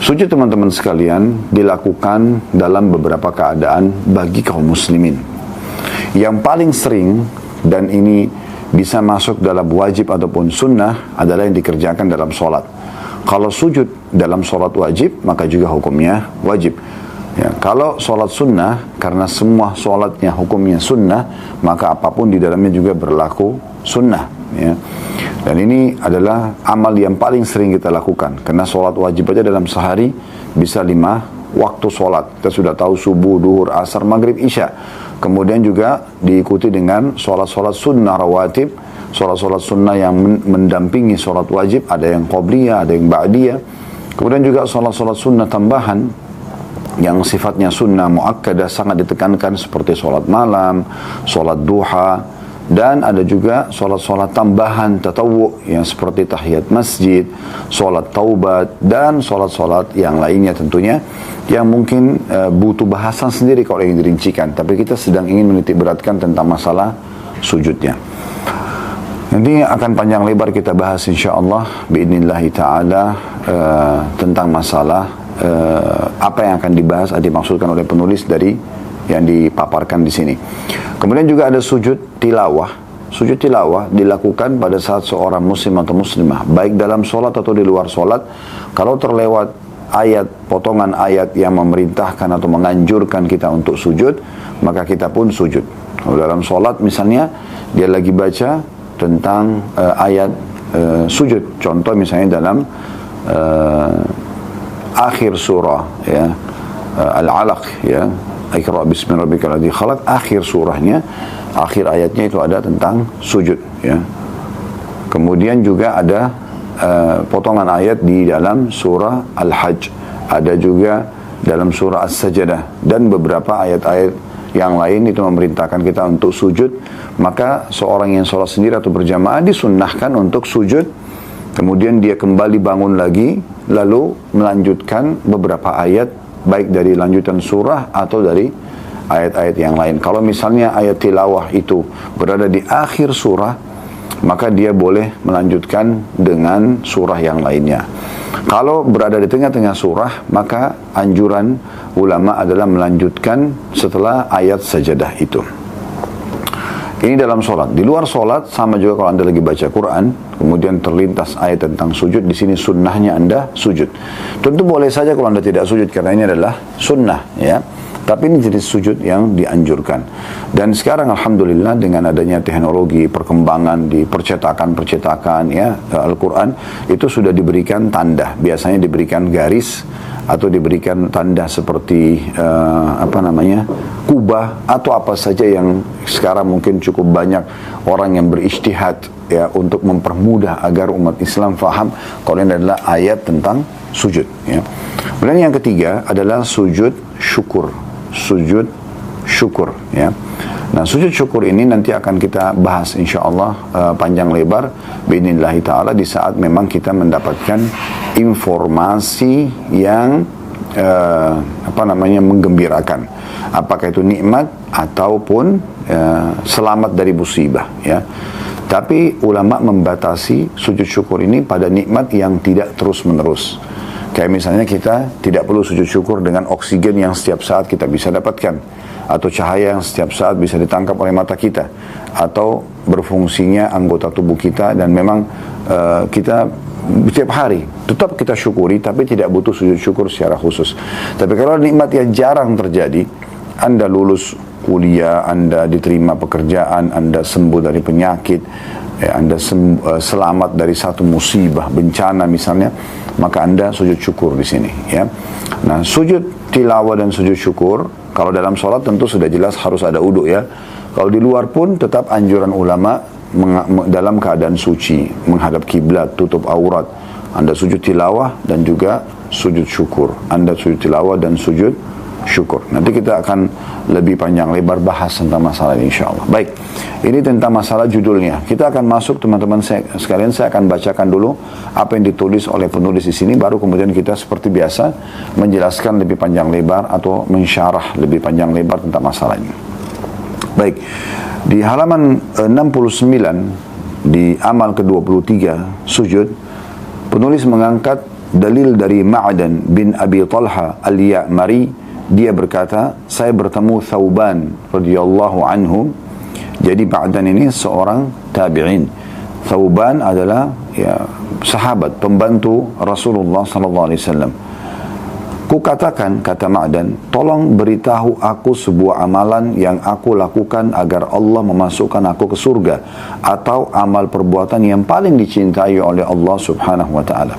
Sujud teman-teman sekalian dilakukan dalam beberapa keadaan bagi kaum muslimin. Yang paling sering dan ini bisa masuk dalam wajib ataupun sunnah adalah yang dikerjakan dalam sholat. Kalau sujud dalam sholat wajib, maka juga hukumnya wajib. Ya, kalau sholat sunnah, karena semua sholatnya hukumnya sunnah, maka apapun di dalamnya juga berlaku sunnah. Ya. Dan ini adalah amal yang paling sering kita lakukan. Karena sholat wajib aja dalam sehari bisa 5 waktu sholat. Kita sudah tahu subuh, duhur, asar, maghrib, isya. Kemudian juga diikuti dengan sholat-sholat sunnah rawatib. Sholat-sholat sunnah yang mendampingi sholat wajib. Ada yang qobliyah, ada yang ba'diyah. Kemudian juga sholat-sholat sunnah tambahan yang sifatnya sunnah muakkadah sangat ditekankan seperti sholat malam, sholat duha. Dan ada juga sholat-sholat tambahan tatawwu yang seperti tahiyat masjid, sholat taubat, dan sholat-sholat yang lainnya tentunya yang mungkin butuh bahasan sendiri kalau ingin dirincikan. Tapi kita sedang ingin menitik beratkan tentang masalah sujudnya. Nanti akan panjang lebar kita bahas insyaAllah biidnillahi ta'ala tentang masalah apa yang akan dibahas, dimaksudkan oleh penulis dari yang dipaparkan di sini. Kemudian juga ada sujud tilawah. Sujud tilawah dilakukan pada saat seorang muslim atau muslimah, baik dalam sholat atau di luar sholat, kalau terlewat ayat, potongan ayat yang memerintahkan atau menganjurkan kita untuk sujud, maka kita pun sujud. Kalau dalam sholat misalnya, dia lagi baca tentang ayat sujud. Contoh misalnya dalam akhir surah ya, Al-Alaq ya, Iqra bismi rabbikal ladzi khalaq, akhir surahnya, akhir ayatnya itu ada tentang sujud ya. Kemudian juga ada potongan ayat di dalam surah Al-Hajj, ada juga dalam surah As-Sajdah, dan beberapa ayat-ayat yang lain itu memerintahkan kita untuk sujud. Maka seorang yang sholat sendiri atau berjamaah disunnahkan untuk sujud, kemudian dia kembali bangun lagi, lalu melanjutkan beberapa ayat, baik dari lanjutan surah atau dari ayat-ayat yang lain. Kalau misalnya ayat tilawah itu berada di akhir surah, maka dia boleh melanjutkan dengan surah yang lainnya. Kalau berada di tengah-tengah surah, maka anjuran ulama adalah melanjutkan setelah ayat sajadah itu. Ini dalam sholat. Di luar sholat sama juga kalau Anda lagi baca Quran, kemudian terlintas ayat tentang sujud, di sini sunnahnya Anda sujud. Tentu boleh saja kalau Anda tidak sujud karena ini adalah sunnah ya. Tapi ini jenis sujud yang dianjurkan. Dan sekarang alhamdulillah dengan adanya teknologi, perkembangan di percetakan ya Al-Quran, itu sudah diberikan tanda. Biasanya diberikan garis atau diberikan tanda seperti kubah atau apa saja yang sekarang mungkin cukup banyak orang yang berijtihad ya untuk mempermudah agar umat Islam faham kalau ini adalah ayat tentang sujud ya. Kemudian yang ketiga adalah sujud syukur. Sujud syukur ya. Nah, sujud syukur ini nanti akan kita bahas insyaallah panjang lebar biidznillah taala di saat memang kita mendapatkan informasi yang menggembirakan, apakah itu nikmat ataupun selamat dari musibah ya. Tapi ulama membatasi sujud syukur ini pada nikmat yang tidak terus menerus. Kayak misalnya kita tidak perlu sujud syukur dengan oksigen yang setiap saat kita bisa dapatkan, atau cahaya yang setiap saat bisa ditangkap oleh mata kita, atau berfungsinya anggota tubuh kita dan memang kita setiap hari tetap kita syukuri, tapi tidak butuh sujud syukur secara khusus. Tapi kalau nikmat yang jarang terjadi, Anda lulus kuliah, Anda diterima pekerjaan, Anda sembuh dari penyakit, Anda selamat dari satu musibah, bencana misalnya, maka Anda sujud syukur di sini ya. Nah, sujud tilawah dan sujud syukur kalau dalam sholat tentu sudah jelas harus ada wudu ya. Kalau di luar pun tetap anjuran ulama dalam keadaan suci, menghadap kiblat, tutup aurat, Anda sujud tilawah dan juga sujud syukur. Anda sujud tilawah dan sujud syukur. Nanti kita akan lebih panjang lebar bahas tentang masalah ini insyaAllah. Baik, ini tentang masalah judulnya. Kita akan masuk teman-teman sekalian, saya akan bacakan dulu apa yang ditulis oleh penulis di sini, baru kemudian kita seperti biasa menjelaskan lebih panjang lebar atau mensyarah lebih panjang lebar tentang masalah ini. Baik, di halaman 69 di amal ke-23 sujud, penulis mengangkat dalil dari Ma'dan bin Abi Talha al-Ya'mari, dia berkata, saya bertemu Thauban radhiyallahu anhu. Jadi Ma'dan ini seorang tabi'in. Thauban adalah sahabat, pembantu Rasulullah sallallahu alaihi wasallam. Kukatakan, kata Ma'dan, tolong beritahu aku sebuah amalan yang aku lakukan agar Allah memasukkan aku ke surga, atau amal perbuatan yang paling dicintai oleh Allah subhanahu wa ta'ala.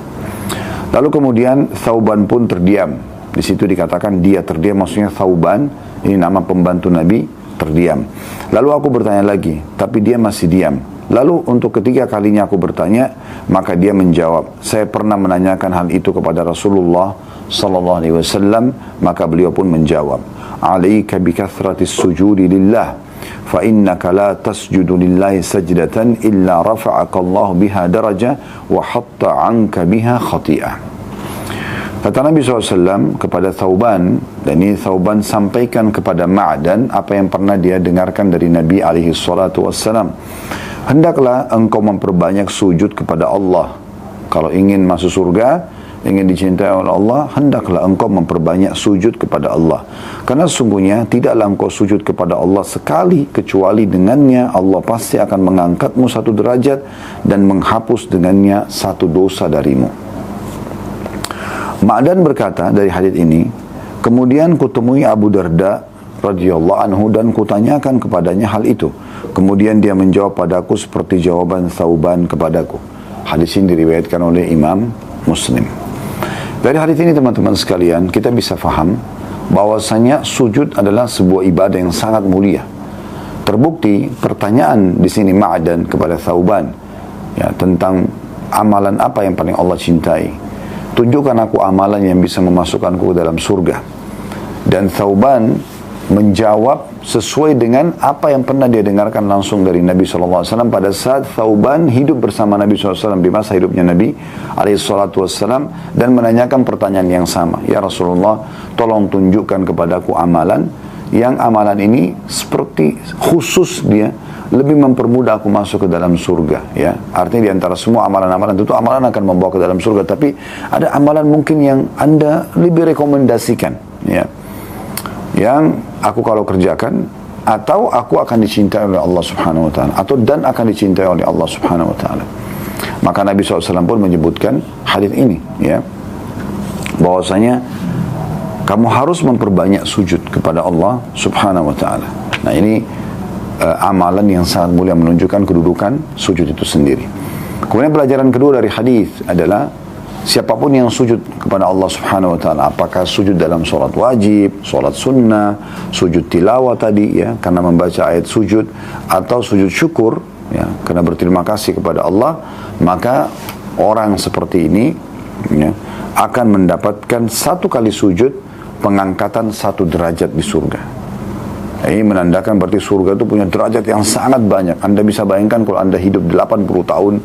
Lalu kemudian Thauban pun terdiam. Di situ dikatakan dia terdiam, maksudnya Thauban, ini nama pembantu Nabi, terdiam. Lalu aku bertanya lagi, tapi dia masih diam. Lalu untuk ketiga kalinya aku bertanya, maka dia menjawab, saya pernah menanyakan hal itu kepada Rasulullah sallallahu alaihi wasallam, maka beliau pun menjawab, alaika bikathratis sujudi lillah, fa innaka la tasjudu lillahi sajdatan illa rafa'aka Allah biha daraja wa hatta anka biha khati'ah. Kata Nabi SAW kepada Thauban, dan ini Thauban sampaikan kepada Ma'dan apa yang pernah dia dengarkan dari Nabi SAW. Hendaklah engkau memperbanyak sujud kepada Allah. Kalau ingin masuk surga, ingin dicintai oleh Allah, hendaklah engkau memperbanyak sujud kepada Allah. Karena sesungguhnya tidaklah engkau sujud kepada Allah sekali, kecuali dengannya Allah pasti akan mengangkatmu satu derajat dan menghapus dengannya satu dosa darimu. Ma'dan berkata dari hadits ini, kemudian kutemui Abu Darda radhiyallahu anhu dan kutanyakan kepadanya hal itu. Kemudian dia menjawab padaku seperti jawaban Thauban kepadaku. Hadis ini diriwayatkan oleh Imam Muslim. Dari hadis ini teman-teman sekalian, kita bisa faham bahwasanya sujud adalah sebuah ibadah yang sangat mulia. Terbukti pertanyaan di sini Ma'dan kepada Thauban, ya, tentang amalan apa yang paling Allah cintai. Tunjukkan aku amalan yang bisa memasukkanku ke dalam surga. Dan Thauban menjawab sesuai dengan apa yang pernah dia dengarkan langsung dari Nabi SAW pada saat Thauban hidup bersama Nabi SAW di masa hidupnya Nabi SAW, dan menanyakan pertanyaan yang sama. Ya Rasulullah, tolong tunjukkan kepadaku amalan yang amalan ini seperti khusus dia lebih mempermudah aku masuk ke dalam surga. Ya, artinya di antara semua amalan-amalan itu amalan akan membawa ke dalam surga, tapi ada amalan mungkin yang Anda lebih rekomendasikan, ya, yang aku kalau kerjakan atau aku akan dicintai oleh Allah Subhanahu wa taala, atau dan akan dicintai oleh Allah Subhanahu wa taala. Maka Nabi SAW pun menyebutkan hadis ini, ya, bahwasanya kamu harus memperbanyak sujud kepada Allah Subhanahu wa taala. Nah, ini amalan yang sangat mulia, menunjukkan kedudukan sujud itu sendiri. Kemudian pelajaran kedua dari hadis adalah siapapun yang sujud kepada Allah Subhanahu wa taala, apakah sujud dalam sholat wajib, sholat sunnah, sujud tilawah tadi, ya, karena membaca ayat sujud, atau sujud syukur, ya, karena berterima kasih kepada Allah, maka orang seperti ini, ya, akan mendapatkan satu kali sujud pengangkatan satu derajat di surga. Ini menandakan berarti surga itu punya derajat yang sangat banyak. Anda bisa bayangkan kalau Anda hidup 80 tahun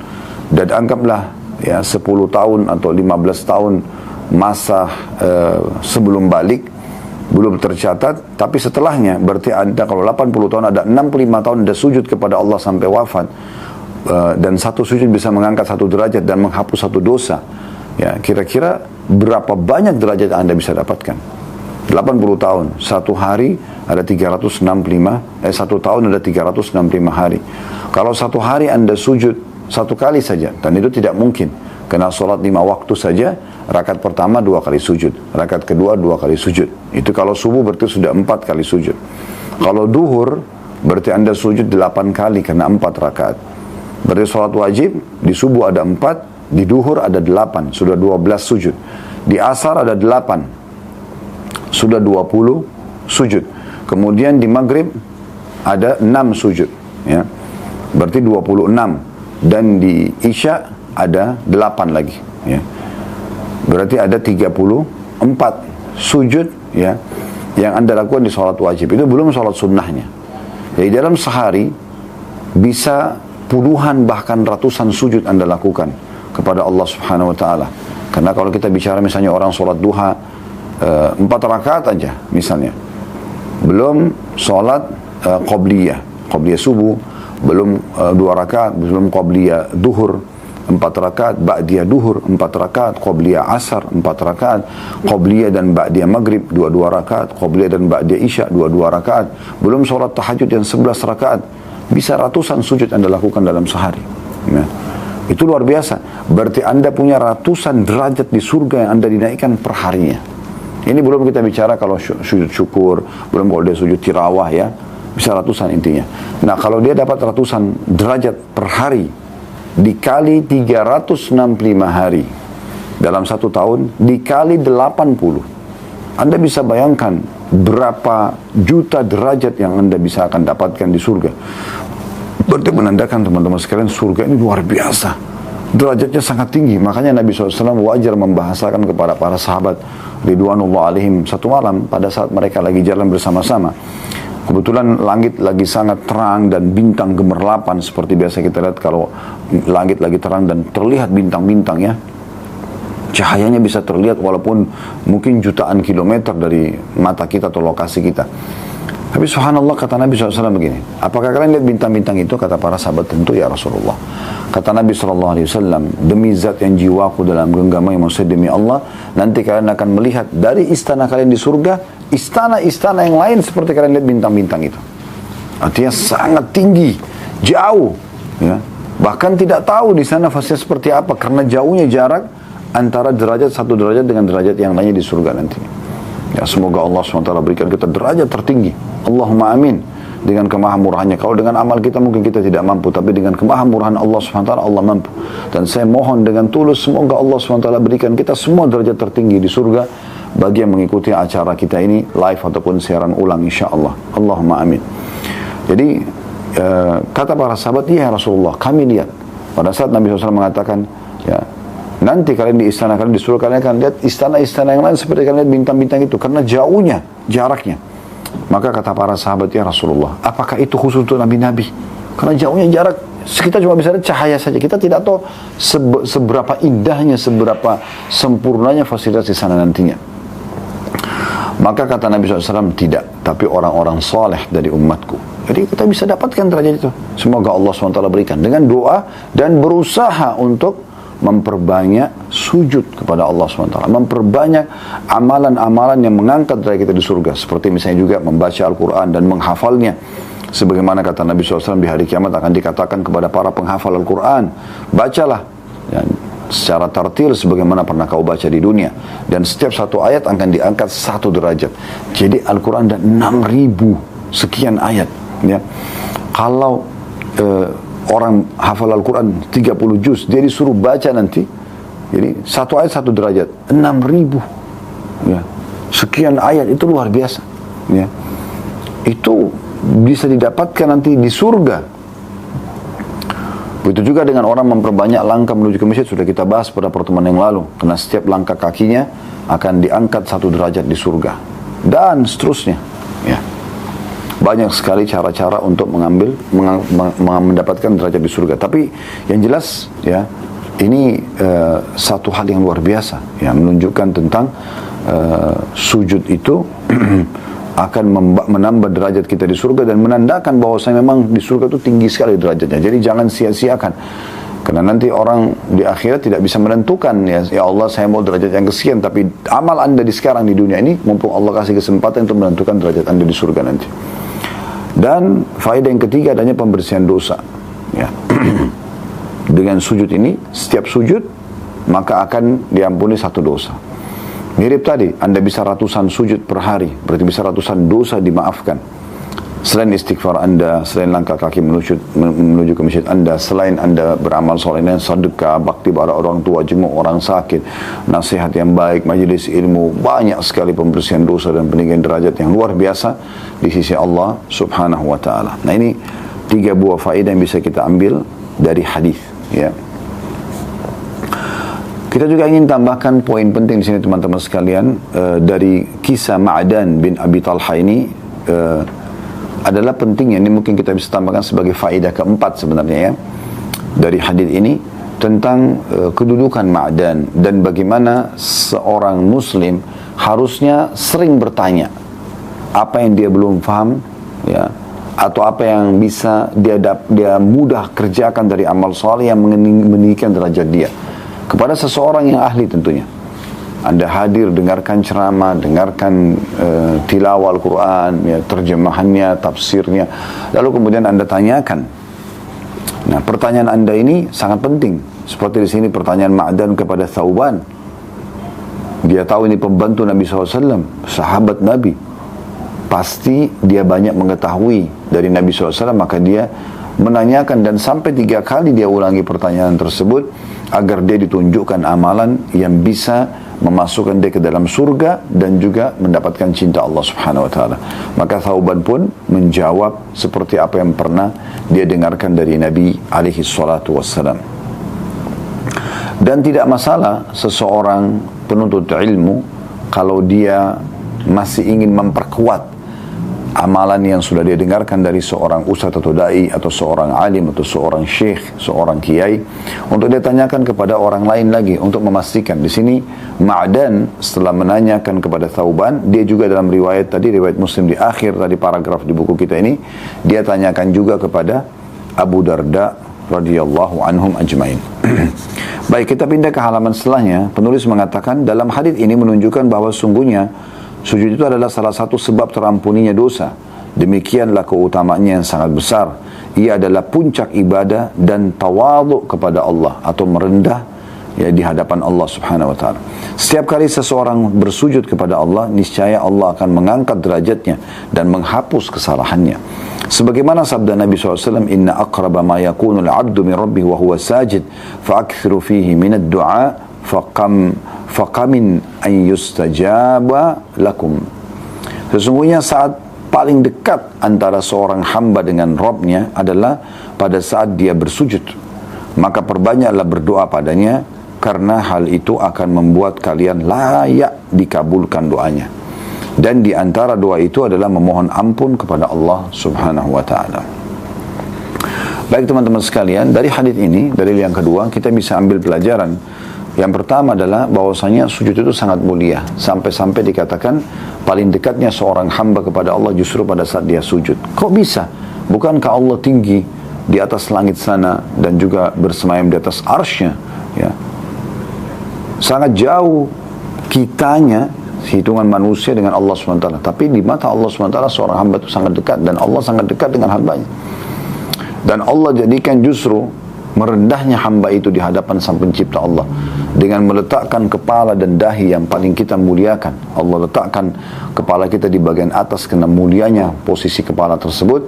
dan anggaplah, ya, 10 tahun atau 15 tahun masa sebelum balik belum tercatat, tapi setelahnya berarti Anda kalau 80 tahun ada 65 tahun Anda sujud kepada Allah sampai wafat, dan satu sujud bisa mengangkat satu derajat dan menghapus satu dosa. Ya, kira-kira berapa banyak derajat yang Anda bisa dapatkan? 80 tahun, satu hari ada 365, satu tahun ada 365 hari. Kalau satu hari Anda sujud satu kali saja, dan itu tidak mungkin, karena sholat 5 waktu saja, rakaat pertama 2 kali sujud, rakaat kedua 2 kali sujud. Itu kalau subuh berarti sudah 4 kali sujud. Kalau duhur berarti Anda sujud 8 kali karena 4 rakaat. Berarti sholat wajib di subuh ada 4, di duhur ada 8, sudah 12 sujud. Di asar ada 8, sudah 20 sujud. Kemudian di maghrib ada 6 sujud, ya, berarti 26. Dan di isya ada 8 lagi, ya, berarti ada 34 sujud, ya, yang Anda lakukan di sholat wajib. Itu belum sholat sunnahnya. Jadi dalam sehari bisa puluhan bahkan ratusan sujud Anda lakukan kepada Allah Subhanahu wa taala. Karena kalau kita bicara misalnya orang sholat duha 4 rakaat aja misalnya, belum sholat qabliyah subuh, belum 2 rakaat, belum qabliyah duhur, rakaat, ba'diyah duhur 4 rakaat, qobliyah asar 4 rakaat, qobliyah dan ba'diyah maghrib 2 rakaat, qobliyah dan ba'diyah isya 2 rakaat, belum sholat tahajud yang 11 rakaat. Bisa ratusan sujud Anda lakukan dalam sehari. Ya. Itu luar biasa. Berarti Anda punya ratusan derajat di surga yang Anda dinaikkan per harinya. Ini belum kita bicara kalau sujud syukur, belum kalau dia sujud tirawah ya. Bisa ratusan intinya. Nah kalau dia dapat ratusan derajat per hari, dikali 365 hari dalam 1 tahun, dikali 80. Anda bisa bayangkan berapa juta derajat yang Anda bisa akan dapatkan di surga. Berarti menandakan teman-teman sekalian, surga ini luar biasa. Derajatnya sangat tinggi. Makanya Nabi SAW wajar membahasakan kepada para sahabat ridwanullah alaihim satu malam pada saat mereka lagi jalan bersama-sama. Kebetulan langit lagi sangat terang dan bintang gemerlapan seperti biasa kita lihat kalau langit lagi terang dan terlihat bintang-bintang ya. Cahayanya bisa terlihat walaupun mungkin jutaan kilometer dari mata kita atau lokasi kita. Tapi subhanallah kata Nabi SAW begini, apakah kalian lihat bintang-bintang itu? Kata para sahabat, tentu ya Rasulullah. Kata Nabi SAW, demi zat yang jiwaku dalam genggaman yang maksud demi Allah, nanti kalian akan melihat dari istana kalian di surga, istana-istana yang lain seperti kalian lihat bintang-bintang itu. Artinya sangat tinggi, jauh. Ya. Bahkan tidak tahu di sana fasilitas seperti apa, karena jauhnya jarak antara derajat satu derajat dengan derajat yang lainnya di surga nanti. Ya, semoga Allah SWT berikan kita derajat tertinggi. Allahumma amin. Dengan kemahamurahannya. Kalau dengan amal kita mungkin kita tidak mampu, tapi dengan kemahamurahan Allah SWT Allah mampu. Dan saya mohon dengan tulus semoga Allah SWT berikan kita semua derajat tertinggi di surga bagi yang mengikuti acara kita ini live ataupun siaran ulang insyaAllah. Allahumma amin. Jadi kata para sahabat, ya Rasulullah, kami lihat pada saat Nabi SAW mengatakan, ya, nanti kalian di istana kalian di surga, kalian akan lihat istana-istana yang lain seperti kalian lihat bintang-bintang itu, karena jauhnya, jaraknya. Maka kata para sahabat, ya Rasulullah, apakah itu khusus untuk nabi-nabi? Karena jauhnya jarak, kita cuma bisa lihat cahaya saja. Kita tidak tahu seberapa indahnya, seberapa sempurnanya fasilitas di sana nantinya. Maka kata Nabi SAW, tidak, tapi orang-orang saleh dari umatku. Jadi kita bisa dapatkan derajat itu. Semoga Allah SWT berikan dengan doa dan berusaha untuk memperbanyak sujud kepada Allah SWT, memperbanyak amalan-amalan yang mengangkat derajat kita di surga, seperti misalnya juga membaca Al-Quran dan menghafalnya, sebagaimana kata Nabi SAW di hari kiamat akan dikatakan kepada para penghafal Al-Quran, bacalah ya, secara tartil sebagaimana pernah kau baca di dunia, dan setiap satu ayat akan diangkat 1 derajat. Jadi Al-Quran ada 6.000 sekian ayat ya. Kalau orang hafal Al-Quran 30 juz, dia disuruh baca nanti, jadi 1 ayat 1 derajat, 6.000 ya. Sekian ayat, itu luar biasa ya. Itu bisa didapatkan nanti di surga. Begitu juga dengan orang memperbanyak langkah menuju ke masjid, sudah kita bahas pada pertemuan yang lalu, karena setiap langkah kakinya akan diangkat 1 derajat di surga, dan seterusnya ya. Banyak sekali cara-cara untuk mendapatkan derajat di surga. Tapi yang jelas ya, ini satu hal yang luar biasa ya, menunjukkan tentang sujud itu akan menambah derajat kita di surga dan menandakan bahwasanya memang di surga itu tinggi sekali derajatnya. Jadi jangan sia-siakan. Karena nanti orang di akhirat tidak bisa menentukan, ya Allah saya mau derajat yang kesekian, tapi amal Anda di sekarang di dunia ini, mumpung Allah kasih kesempatan untuk menentukan derajat Anda di surga nanti. Dan faedah yang ketiga adanya pembersihan dosa ya. Dengan sujud ini, setiap sujud maka akan diampuni 1 dosa. Mirip tadi, Anda bisa ratusan sujud per hari, berarti bisa ratusan dosa dimaafkan. Selain istighfar Anda, selain langkah kaki menuju ke masjid Anda, selain Anda beramal soleh dan sedekah, bakti pada orang tua, jenguk orang sakit, nasihat yang baik, majelis ilmu, banyak sekali pembersihan dosa dan peninggian derajat yang luar biasa di sisi Allah Subhanahu wa taala. Nah, ini 3 buah faedah yang bisa kita ambil dari hadis ya. Kita juga ingin tambahkan poin penting di sini teman-teman sekalian, dari kisah Ma'dan bin Abi Talha ini adalah pentingnya, ini mungkin kita bisa tambahkan sebagai faedah keempat sebenarnya ya, dari hadis ini tentang kedudukan Ma'dan dan bagaimana seorang muslim harusnya sering bertanya apa yang dia belum paham ya, atau apa yang bisa dia mudah kerjakan dari amal saleh yang meninggikan derajat dia kepada seseorang yang ahli tentunya. Anda hadir dengarkan ceramah, dengarkan tilawah Al-Quran, ya, terjemahannya, tafsirnya, lalu kemudian Anda tanyakan. Nah, pertanyaan Anda ini sangat penting. Seperti di sini pertanyaan Ma'dan kepada Thauban. Dia tahu ini pembantu Nabi SAW, sahabat Nabi. Pasti dia banyak mengetahui dari Nabi SAW, maka dia menanyakan dan sampai 3 kali dia ulangi pertanyaan tersebut agar dia ditunjukkan amalan yang bisa memasukkan dia ke dalam surga dan juga mendapatkan cinta Allah Subhanahu wa taala. Maka Thauban pun menjawab seperti apa yang pernah dia dengarkan dari Nabi alaihi salatu wassalam. Dan tidak masalah seseorang penuntut ilmu kalau dia masih ingin memperkuat amalan yang sudah dia dengarkan dari seorang ustaz atau dai atau seorang alim atau seorang syekh, seorang kiai, untuk dia tanyakan kepada orang lain lagi untuk memastikan. Di sini Ma'dan setelah menanyakan kepada Thauban, dia juga dalam riwayat tadi, riwayat Muslim di akhir tadi paragraf di buku kita ini, dia tanyakan juga kepada Abu Darda radhiyallahu anhum ajmain. Baik, kita pindah ke halaman setelahnya. Penulis mengatakan dalam hadis ini menunjukkan bahwa sungguhnya sujud itu adalah salah satu sebab terampuninya dosa. Demikianlah keutamaannya yang sangat besar. Ia adalah puncak ibadah dan tawadhu kepada Allah atau merendah ya di hadapan Allah Subhanahu wa taala. Setiap kali seseorang bersujud kepada Allah, niscaya Allah akan mengangkat derajatnya dan menghapus kesalahannya. Sebagaimana sabda Nabi SAW, "Inna aqraba ma yakunul 'abdu min rabbih wa huwa sajid, fa'akthiru fihi min ad-du'a faqamin an yustajaba lakum." Sesungguhnya saat paling dekat antara seorang hamba dengan Rabb-nya adalah pada saat dia bersujud. Maka perbanyaklah berdoa padanya, karena hal itu akan membuat kalian layak dikabulkan doanya. Dan di antara doa itu adalah memohon ampun kepada Allah Subhanahu wa taala. Baik teman-teman sekalian, dari hadis ini, dalil yang kedua, kita bisa ambil pelajaran. Yang pertama adalah bahwasanya sujud itu sangat mulia. Sampai-sampai dikatakan paling dekatnya seorang hamba kepada Allah justru pada saat dia sujud. Kok bisa? Bukankah Allah tinggi di atas langit sana dan juga bersemayam di atas arsy-Nya? Ya. Sangat jauh kitanya, hitungan manusia dengan Allah SWT. Tapi di mata Allah SWT seorang hamba itu sangat dekat. Dan Allah sangat dekat dengan hambanya. Dan Allah jadikan justru merendahnya hamba itu di hadapan sang pencipta Allah. Dengan meletakkan kepala dan dahi yang paling kita muliakan. Allah letakkan kepala kita di bagian atas karena mulianya posisi kepala tersebut.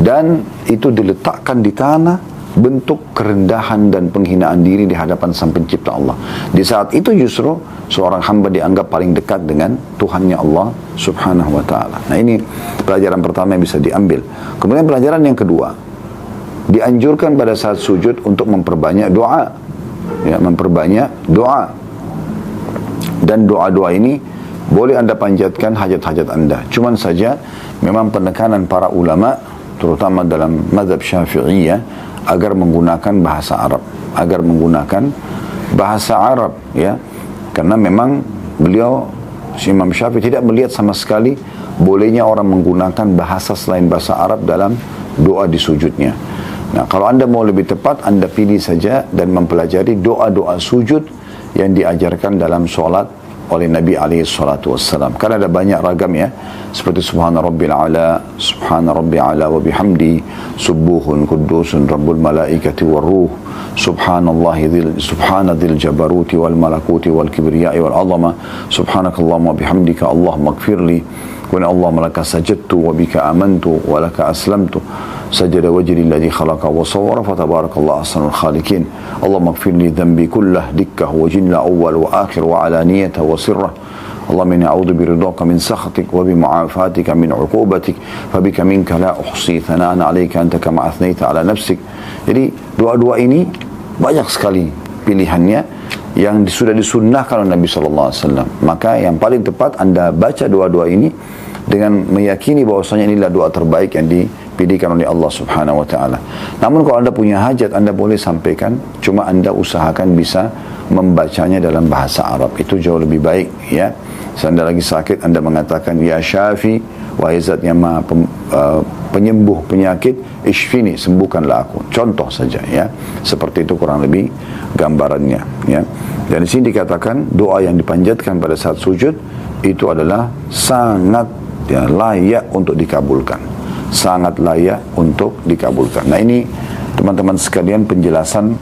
Dan itu diletakkan di tanah, bentuk kerendahan dan penghinaan diri di hadapan sang pencipta Allah. Di saat itu justru seorang hamba dianggap paling dekat dengan Tuhannya Allah Subhanahu wa taala. Nah, ini pelajaran pertama yang bisa diambil. Kemudian pelajaran yang kedua, dianjurkan pada saat sujud untuk memperbanyak doa. Ya, memperbanyak doa. Dan doa-doa ini boleh Anda panjatkan hajat-hajat Anda. Cuman saja memang penekanan para ulama terutama dalam mazhab Syafi'iyah agar menggunakan bahasa Arab, agar menggunakan bahasa Arab, ya, karena memang beliau Imam Syafi'i tidak melihat sama sekali bolehnya orang menggunakan bahasa selain bahasa Arab dalam doa di sujudnya. Nah, kalau Anda mau lebih tepat, Anda pilih saja dan mempelajari doa-doa sujud yang diajarkan dalam sholat oleh Nabi SAW. Karena ada banyak ragam ya, seperti Subhana Rabbil A'la, Subhana Rabbil A'la wa bihamdi, Subuhun Qudusun Rabbul Malaikati wal Ruh, Subhana dhil Jabaruti wal Malakuti wal Kibriyai wal Azama, Subhanakallahumma bihamdika Allahumma gfirli, wa Allahumma laka sajadtu wa bika amantu wa laka aslamtu, sajada wajhi alladhi khalaqa wa sawwara fatabarakallahu ahsanul khaliqin, Allahumma ighfir li dhanbi kullah dikkah wa jinna awwal wa akhir wa alaniyata wa sirrah, Allahumma inni a'udzu biridhaka min sakhatik wa bi mu'afatika min 'uqubatik fabika minka la uhsi thana'an 'alaika anta kama athnaita 'ala nafsik. Jadi doa-doa ini banyak sekali pilihannya yang sudah disunnahkan oleh Nabi SAW. Maka yang paling tepat Anda baca doa-doa ini dengan meyakini bahwasanya inilah doa terbaik yang dipilihkan oleh Allah Subhanahu wa taala. Namun kalau Anda punya hajat, Anda boleh sampaikan, cuma Anda usahakan bisa membacanya dalam bahasa Arab. Itu jauh lebih baik, ya. Seandainya lagi sakit, Anda mengatakan ya Syafi wahai zat yang maha penyembuh penyakit, ishfini, sembuhkanlah aku. Contoh saja ya, seperti itu kurang lebih gambarannya ya. Dan di sini dikatakan doa yang dipanjatkan pada saat sujud itu adalah sangat ya, layak untuk dikabulkan, sangat layak untuk dikabulkan. Nah ini teman-teman sekalian penjelasan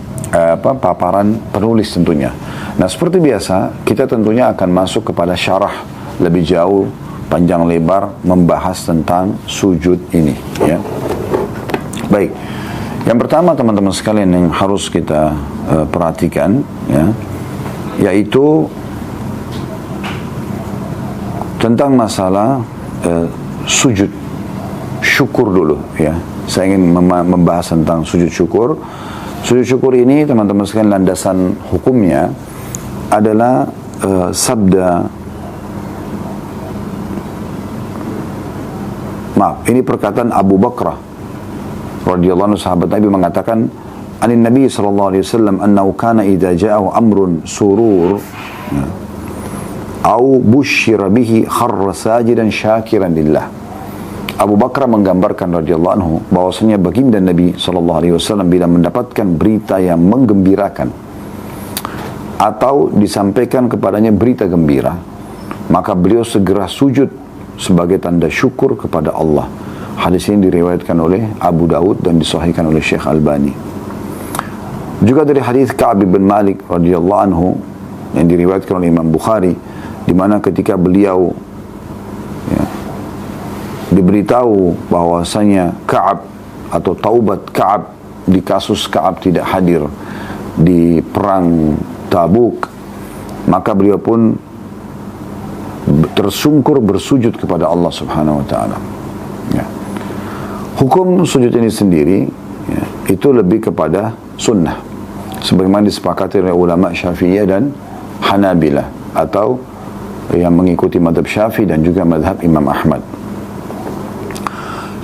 paparan penulis tentunya. Nah seperti biasa kita tentunya akan masuk kepada syarah lebih jauh, panjang lebar membahas tentang sujud ini ya. Baik, yang pertama teman-teman sekalian yang harus kita perhatikan ya, yaitu tentang masalah sujud syukur dulu ya. Saya ingin membahas tentang sujud syukur. Sujud syukur ini teman-teman sekalian landasan hukumnya adalah ini perkataan Abu Bakrah radhiyallahu anhu, sahabat Nabi, mengatakan anin Nabi sallallahu alaihi wasallam annahu kana idza ja'ahu amrun surur au busyira bihi kharra sajidan syakiran lillah. Abu Bakar menggambarkan radhiyallahu anhu bahwasanya baginda Nabi sallallahu alaihi wasallam bila mendapatkan berita yang menggembirakan atau disampaikan kepadanya berita gembira, maka beliau segera sujud sebagai tanda syukur kepada Allah. Hadis ini diriwayatkan oleh Abu Daud dan disahihkan oleh Syekh Albani. Juga dari hadis Ka'ab bin Malik radhiyallahu anhu yang diriwayatkan oleh Imam Bukhari, di mana ketika beliau ya, diberitahu bahwasanya Ka'ab atau taubat Ka'ab di kasus Ka'ab tidak hadir di perang Tabuk, maka beliau pun tersungkur bersujud kepada Allah Subhanahu wa taala. Ya. Hukum sujud ini sendiri ya, itu lebih kepada sunnah, sebagaimana disepakati oleh ulama Syafi'iyah dan Hanabilah, atau yang mengikuti madhab Syafi'i dan juga madhab Imam Ahmad.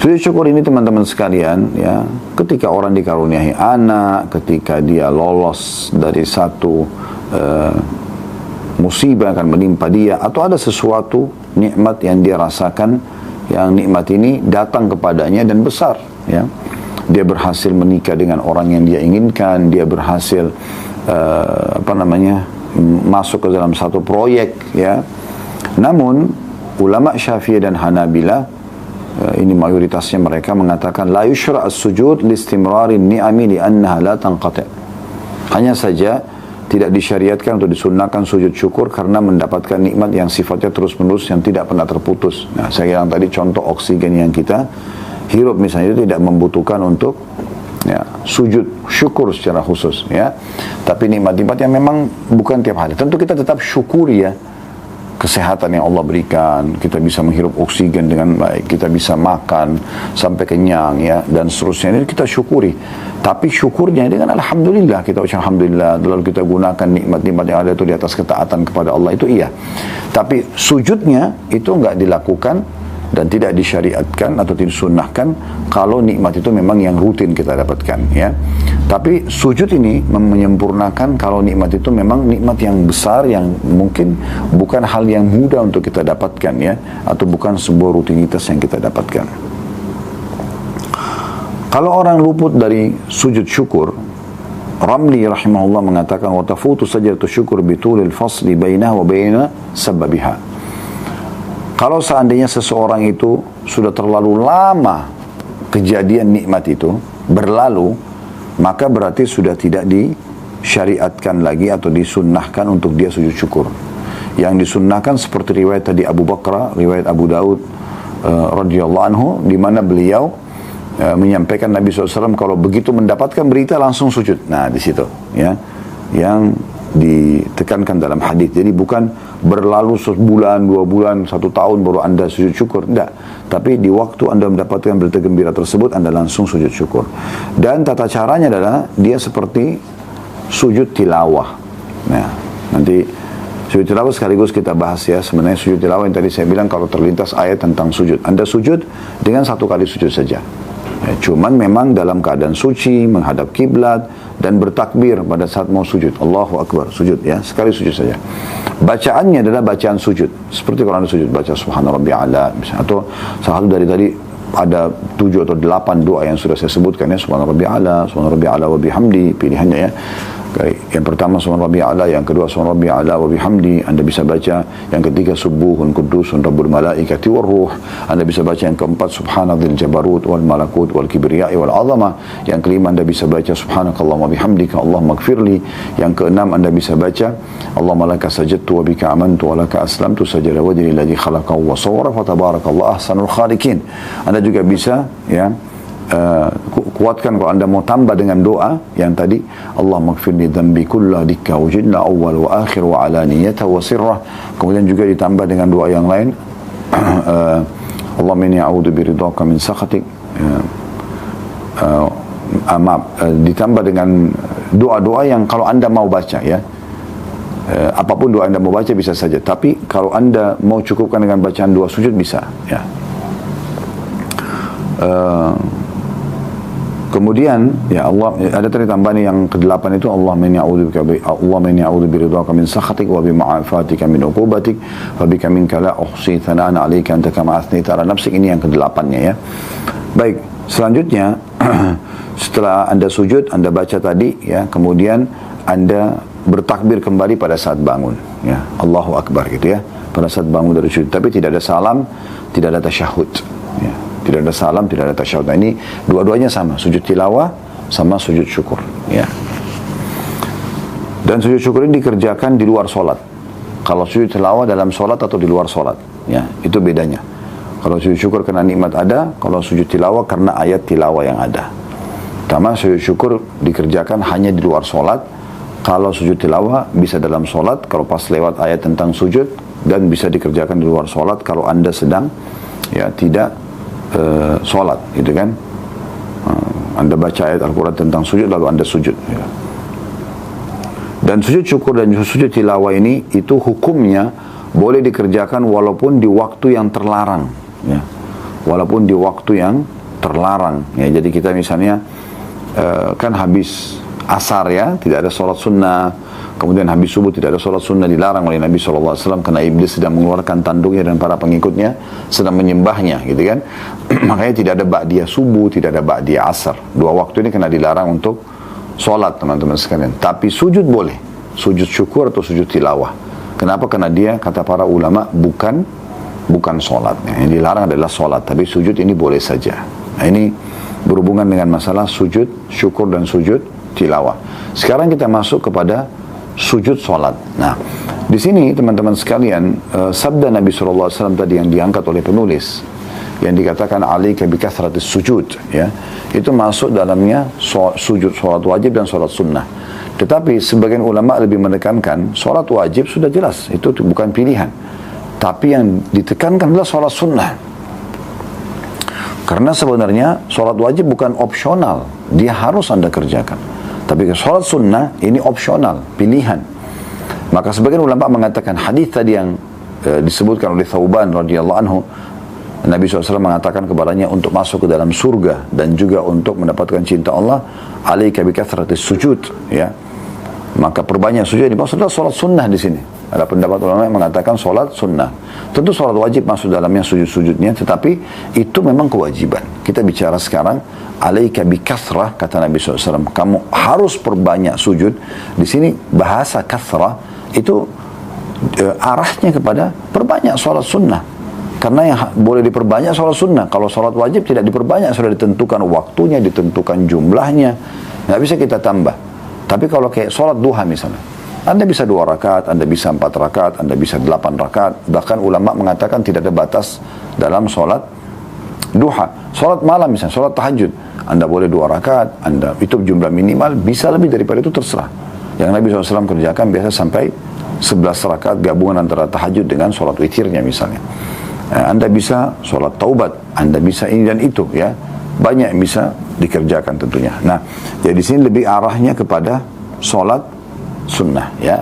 Sujud syukur ini teman-teman sekalian ya, ketika orang dikaruniai anak, ketika dia lolos dari satu musibah akan menimpa dia, atau ada sesuatu nikmat yang dia rasakan, yang nikmat ini datang kepadanya dan besar ya. Dia berhasil menikah dengan orang yang dia inginkan, dia berhasil masuk ke dalam satu proyek ya. Namun ulama Syafi'i dan Hanabilah ini mayoritasnya mereka mengatakan la yushra' as-sujud listimrari ni'ami li'annaha la tanqati'. Hanya saja tidak disyariatkan untuk disunnahkan sujud syukur karena mendapatkan nikmat yang sifatnya terus-menerus yang tidak pernah terputus. Nah, saya bilang tadi contoh oksigen yang kita hirup misalnya itu tidak membutuhkan untuk ya, sujud syukur secara khusus ya. Tapi nikmat-nikmat yang memang bukan tiap hari. Tentu kita tetap syukuri ya kesehatan yang Allah berikan, kita bisa menghirup oksigen dengan baik, kita bisa makan sampai kenyang ya, dan seterusnya, ini kita syukuri. Tapi syukurnya dengan alhamdulillah, kita ucap alhamdulillah, lalu kita gunakan nikmat-nikmat yang ada itu di atas ketaatan kepada Allah, itu iya. Tapi sujudnya itu enggak dilakukan dan tidak disyariatkan atau disunnahkan kalau nikmat itu memang yang rutin kita dapatkan ya. Tapi sujud ini menyempurnakan kalau nikmat itu memang nikmat yang besar, yang mungkin bukan hal yang mudah untuk kita dapatkan ya, atau bukan sebuah rutinitas yang kita dapatkan. Kalau orang luput dari sujud syukur, Ramli rahimahullah mengatakan wa tafutu sajdatu syukur bitulil fasli bainahu wa baina sababiha. Kalau seandainya seseorang itu sudah terlalu lama kejadian nikmat itu berlalu, maka berarti sudah tidak disyariatkan lagi atau disunnahkan untuk dia sujud syukur. Yang disunnahkan seperti riwayat tadi Abu Bakar, riwayat Abu Daud radhiyallahu anhu, di mana beliau menyampaikan Nabi SAW kalau begitu mendapatkan berita langsung sujud. Nah di situ ya yang ditekankan dalam hadis. Jadi bukan berlalu sebulan, 2 bulan, 1 tahun baru Anda sujud syukur, tidak. Tapi di waktu Anda mendapatkan berita gembira tersebut, Anda langsung sujud syukur. Dan tata caranya adalah dia seperti sujud tilawah. Nah, nanti sujud tilawah sekaligus kita bahas ya. Sebenarnya sujud tilawah yang tadi saya bilang kalau terlintas ayat tentang sujud, Anda sujud dengan 1 kali sujud saja. Ya, cuman memang dalam keadaan suci, menghadap kiblat dan bertakbir pada saat mau sujud. Allahu Akbar, sujud ya, sekali sujud saja. Bacaannya adalah bacaan sujud. Seperti kalau Anda sujud baca subhana rabbiyal a'la misalnya, atau salah satu dari tadi ada 7 atau 8 doa yang sudah saya sebutkan ya, subhana rabbiyal a'la wa bihamdi, pilihannya ya. Yang pertama subhana rabbiyal a'la, yang kedua subhana rabbiyal a'la wa bihamdi, Anda bisa baca. Yang ketiga subuhun qudusun rabbul malaikati war ruh, Anda bisa baca. Yang keempat subhanadzil jabarut wal malakut wal kibriyai wal azama. Yang kelima Anda bisa baca subhanakallahumma bihamdika Allahumma gfirli. Yang keenam Anda bisa baca Allahumma laka sajadtu wa bika amantu wa laka aslamtu sajada wajhi alladhi khalaqahu wa sawwara fa tabarakallahu ahsanul khaliqin. Anda juga bisa ya kuatkan kalau Anda mau tambah dengan doa yang tadi, Allahumma gfirli dhanbi kullah dikka wujidna awwal wa akhir wa alaniyata wa sirrah. Kemudian juga ditambah dengan doa yang lain, Allahumma inni a'udzu biridhaka min sakhatik, ditambah dengan doa-doa yang kalau Anda mau baca ya, apapun doa Anda mau baca bisa saja, tapi kalau Anda mau cukupkan dengan bacaan doa sujud bisa ya. Kemudian ya Allah, ada tadi tambahan yang ke-8 itu, Allahumma inni a'udzu biridhaka min sakhatik wa bi ma'afatika min uqubatik wa bika minka la uhsi thana'an 'alaika anta kama athnayta 'ala nafsik. Ini yang ke-8-nya ya. Baik, selanjutnya setelah Anda sujud, Anda baca tadi ya, kemudian Anda bertakbir kembali pada saat bangun ya, Allahu Akbar gitu ya, pada saat bangun dari sujud, tapi tidak ada salam, tidak ada tasyahud ya. Tidak ada salam, tidak ada tasyahud. Nah, ini dua-duanya sama, sujud tilawah sama sujud syukur ya. Dan sujud syukur ini dikerjakan di luar sholat. Kalau sujud tilawah dalam sholat atau di luar sholat ya, itu bedanya. Kalau sujud syukur karena nikmat ada, kalau sujud tilawah karena ayat tilawah yang ada. Pertama, sujud syukur dikerjakan hanya di luar sholat. Kalau sujud tilawah bisa dalam sholat, kalau pas lewat ayat tentang sujud, dan bisa dikerjakan di luar sholat kalau Anda sedang ya tidak sholat gitu kan. Anda baca ayat Al-Quran tentang sujud lalu Anda sujud ya. Dan sujud syukur dan sujud tilawah ini itu hukumnya boleh dikerjakan walaupun di waktu yang terlarang ya. Walaupun di waktu yang terlarang ya. Jadi kita misalnya kan habis asar ya, tidak ada sholat sunnah, kemudian habis subuh tidak ada sholat sunnah, dilarang oleh Nabi SAW karena iblis sedang mengeluarkan tanduknya dan para pengikutnya sedang menyembahnya gitu kan. Makanya tidak ada ba'diyah subuh, tidak ada ba'diyah asar. Dua waktu ini kena dilarang untuk sholat teman-teman sekalian. Tapi sujud boleh, sujud syukur atau sujud tilawah. Kenapa? Karena dia kata para ulama bukan sholat. Yang dilarang adalah sholat, tapi sujud ini boleh saja. Nah, ini berhubungan dengan masalah sujud syukur dan sujud tilawah. Sekarang kita masuk kepada sujud sholat. Nah, di sini teman-teman sekalian, sabda Nabi SAW tadi yang diangkat oleh penulis, yang dikatakan alaika bi kathratis sujud ya, itu masuk dalamnya sujud sholat wajib dan sholat sunnah. Tetapi sebagian ulama lebih menekankan sholat wajib sudah jelas, itu bukan pilihan. Tapi yang ditekankan adalah sholat sunnah. Karena sebenarnya sholat wajib bukan opsional, dia harus Anda kerjakan. Tapi sholat sunnah ini opsional, pilihan. Maka sebagian ulama mengatakan hadis tadi yang disebutkan oleh Thauban radhiyallahu anhu, Nabi SAW mengatakan kepadanya untuk masuk ke dalam surga dan juga untuk mendapatkan cinta Allah, alaika bi kathratis sujud ya. Maka perbanyak sujud, ini maksudnya sholat sunnah di sini. Ada pendapat ulama yang mengatakan sholat sunnah. Tentu sholat wajib masuk dalamnya sujud-sujudnya, tetapi itu memang kewajiban. Kita bicara sekarang alaika bi kathrah, kata Nabi SAW, kamu harus perbanyak sujud. Di sini bahasa kathrah itu arahnya kepada perbanyak sholat sunnah. Karena yang boleh diperbanyak sholat sunnah. Kalau sholat wajib tidak diperbanyak, sudah ditentukan waktunya, ditentukan jumlahnya, nggak bisa kita tambah. Tapi kalau kayak sholat duha misalnya, Anda bisa 2 rakaat, Anda bisa 4 rakaat, Anda bisa 8 rakaat. Bahkan ulama mengatakan tidak ada batas dalam sholat duha. Sholat malam misalnya, sholat tahajud, Anda boleh 2 rakaat, Anda itu jumlah minimal, bisa lebih daripada itu terserah. Yang Nabi SAW kerjakan biasa sampai 11 rakaat gabungan antara tahajud dengan sholat witirnya misalnya. Anda bisa sholat taubat, Anda bisa ini dan itu ya, banyak yang bisa dikerjakan tentunya. Nah, jadi di sini lebih arahnya kepada sholat sunnah ya.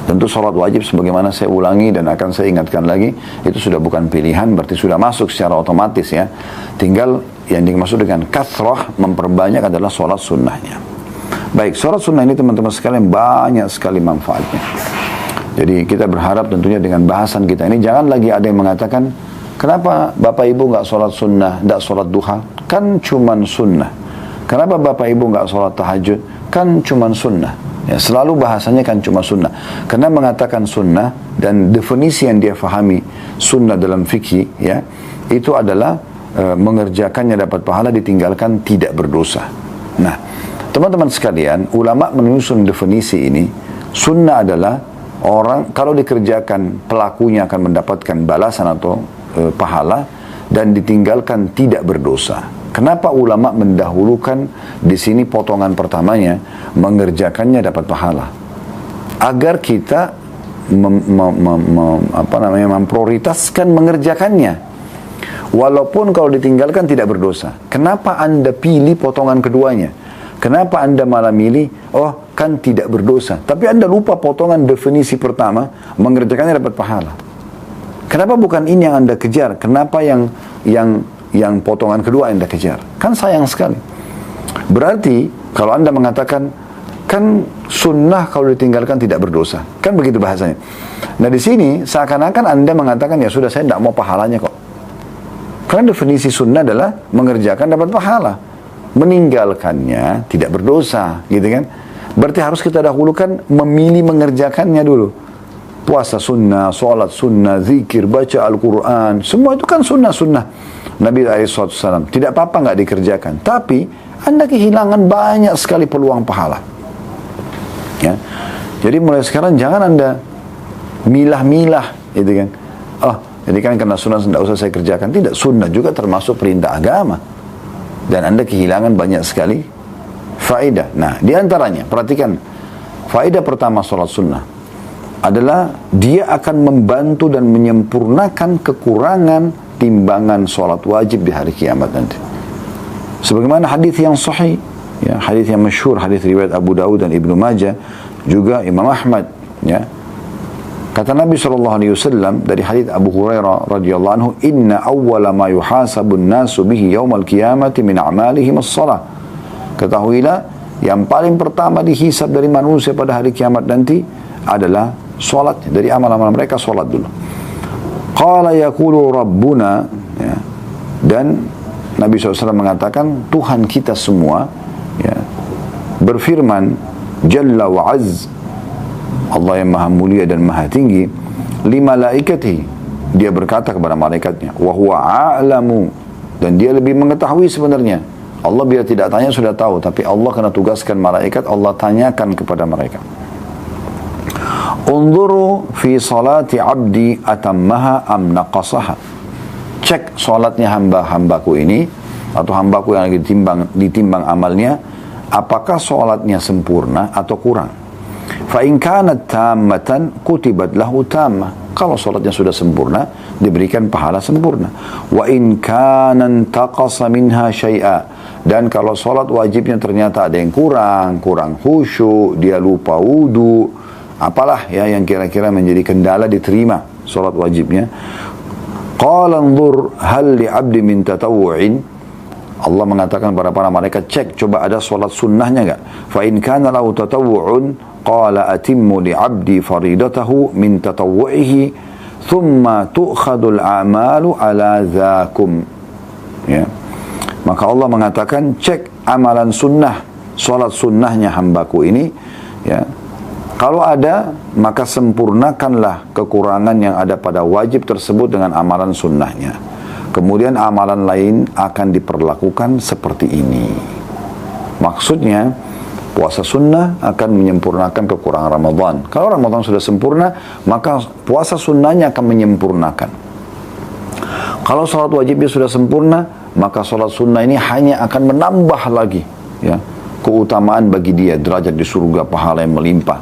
Tentu sholat wajib sebagaimana saya ulangi dan akan saya ingatkan lagi, itu sudah bukan pilihan, berarti sudah masuk secara otomatis ya. Tinggal yang dimaksud dengan kathrah, memperbanyak, adalah sholat sunnahnya. Baik, sholat sunnah ini teman-teman sekalian banyak sekali manfaatnya. Jadi kita berharap tentunya dengan bahasan kita ini jangan lagi ada yang mengatakan, kenapa Bapak Ibu nggak sholat sunnah, nggak sholat duha? Kan cuman sunnah. Kenapa Bapak Ibu nggak sholat tahajud? Kan cuman sunnah. Ya, selalu bahasanya kan cuma sunnah. Karena mengatakan sunnah dan definisi yang dia fahami sunnah dalam fikih, ya, itu adalah mengerjakannya dapat pahala, ditinggalkan tidak berdosa. Nah, teman-teman sekalian, ulama menyusun definisi ini. Sunnah adalah orang kalau dikerjakan pelakunya akan mendapatkan balasan atau pahala, dan ditinggalkan tidak berdosa. Kenapa ulama mendahulukan di sini potongan pertamanya mengerjakannya dapat pahala? Agar kita memprioritaskan mengerjakannya. Walaupun kalau ditinggalkan tidak berdosa. Kenapa Anda pilih potongan keduanya? Kenapa Anda malah milih, oh kan tidak berdosa. Tapi Anda lupa potongan definisi pertama, mengerjakannya dapat pahala. Kenapa bukan ini yang Anda kejar? Kenapa yang potongan kedua Anda kejar? Kan sayang sekali. Berarti kalau Anda mengatakan, kan sunnah kalau ditinggalkan tidak berdosa. Kan begitu bahasanya. Nah di sini seakan-akan Anda mengatakan, ya sudah saya tidak mau pahalanya kok. Karena definisi sunnah adalah mengerjakan dapat pahala. Meninggalkannya tidak berdosa, gitu kan? Berarti harus kita dahulukan memilih mengerjakannya dulu. Puasa sunnah, sholat sunnah, zikir, baca Al-Quran, semua itu kan sunnah-sunnah Nabi SAW. Tidak apa-apa nggak dikerjakan, tapi Anda kehilangan banyak sekali peluang pahala. Ya, jadi mulai sekarang jangan Anda milah-milah, gitu kan? Oh, jadi kan karena sunnah tidak usah saya kerjakan. Tidak, sunnah juga termasuk perintah agama. Dan Anda kehilangan banyak sekali faedah. Nah, diantaranya, perhatikan, faedah pertama sholat sunnah adalah dia akan membantu dan menyempurnakan kekurangan timbangan sholat wajib di hari kiamat nanti. Sebagaimana hadis yang sahih, ya, hadis yang masyhur, hadis riwayat Abu Dawud dan Ibnu Majah, juga Imam Ahmad, ya. Kata Nabi SAW dari hadits Abu Hurairah radhiyallahu anhu, "Inna awwala ma yuhasabun nasu bihi yaumal qiyamati min a'malihim as-shalah." Ketahuilah, yang paling pertama dihisab dari manusia pada hari kiamat nanti adalah salat. Dari amal-amal mereka salat dulu. Qala yaqulu rabbuna, ya. Dan Nabi SAW mengatakan, Tuhan kita semua, ya, berfirman, Jalla wa azz, Allah yang maha mulia dan maha tinggi, li malaikatihi, dia berkata kepada malaikatnya, wa huwa a'lamu, dan dia lebih mengetahui sebenarnya. Allah bila tidak tanya sudah tahu, tapi Allah kena tugaskan malaikat, Allah tanyakan kepada mereka. Unzuru fi salati abdi atammaha am naqasaha. Cek salatnya hamba-hambaku ini, atau hambaku yang lagi ditimbang amalnya, apakah salatnya sempurna atau kurang. Fa in kanat tammatan kutibat lahu tammah. Kalau salatnya sudah sempurna, diberikan pahala sempurna. Wa in kana taqasa minha syai'a. Dan kalau salat wajibnya ternyata ada yang kurang khusyuk, dia lupa wudu, apalah ya yang kira-kira menjadi kendala diterima salat wajibnya. Qala anzur hal li 'abdi min tatawwu'in. Allah mengatakan kepada para malaikat, cek coba ada salat sunnahnya enggak. Fa in kana lahu tatawwu'un qala atimmu li 'abdi faridatahu min tatawwu'ihi thumma tu'khadul a'malu ala dzakum. Ya. Maka Allah mengatakan, cek amalan sunnah, salat sunnahnya hambaku ini, ya. Kalau ada, maka sempurnakanlah kekurangan yang ada pada wajib tersebut dengan amalan sunnahnya. Kemudian amalan lain akan diperlakukan seperti ini. Maksudnya, puasa sunnah akan menyempurnakan kekurangan Ramadan. Kalau Ramadan sudah sempurna, maka puasa sunnahnya akan menyempurnakan. Kalau salat wajibnya sudah sempurna, maka salat sunnah ini hanya akan menambah lagi, ya, keutamaan bagi dia, derajat di surga, pahala yang melimpah.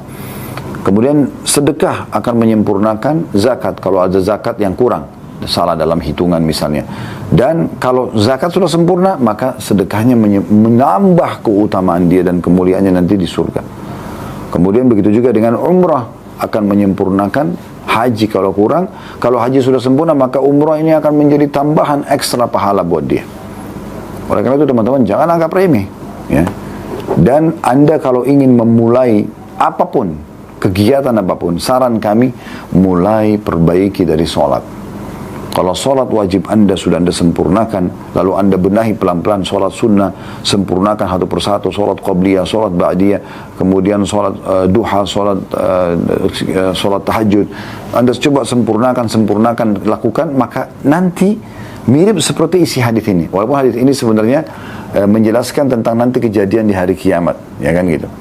Kemudian sedekah akan menyempurnakan zakat kalau ada zakat yang kurang, salah dalam hitungan misalnya. Dan kalau zakat sudah sempurna, maka sedekahnya menambah keutamaan dia dan kemuliaannya nanti di surga. Kemudian begitu juga dengan umrah, akan menyempurnakan. Haji kalau kurang, kalau haji sudah sempurna, maka umrah ini akan menjadi tambahan ekstra pahala buat dia. Oleh karena itu teman-teman jangan anggap remeh, ya. Dan Anda kalau ingin memulai apapun, kegiatan apapun, saran kami mulai perbaiki dari sholat. Kalau sholat wajib Anda sudah Anda sempurnakan, lalu Anda benahi pelan-pelan sholat sunnah, sempurnakan satu persatu, sholat qabliyah, sholat ba'diyah, kemudian sholat duha, sholat tahajud. Anda coba sempurnakan, lakukan, maka nanti mirip seperti isi hadis ini. Walaupun hadis ini sebenarnya menjelaskan tentang nanti kejadian di hari kiamat, ya kan gitu.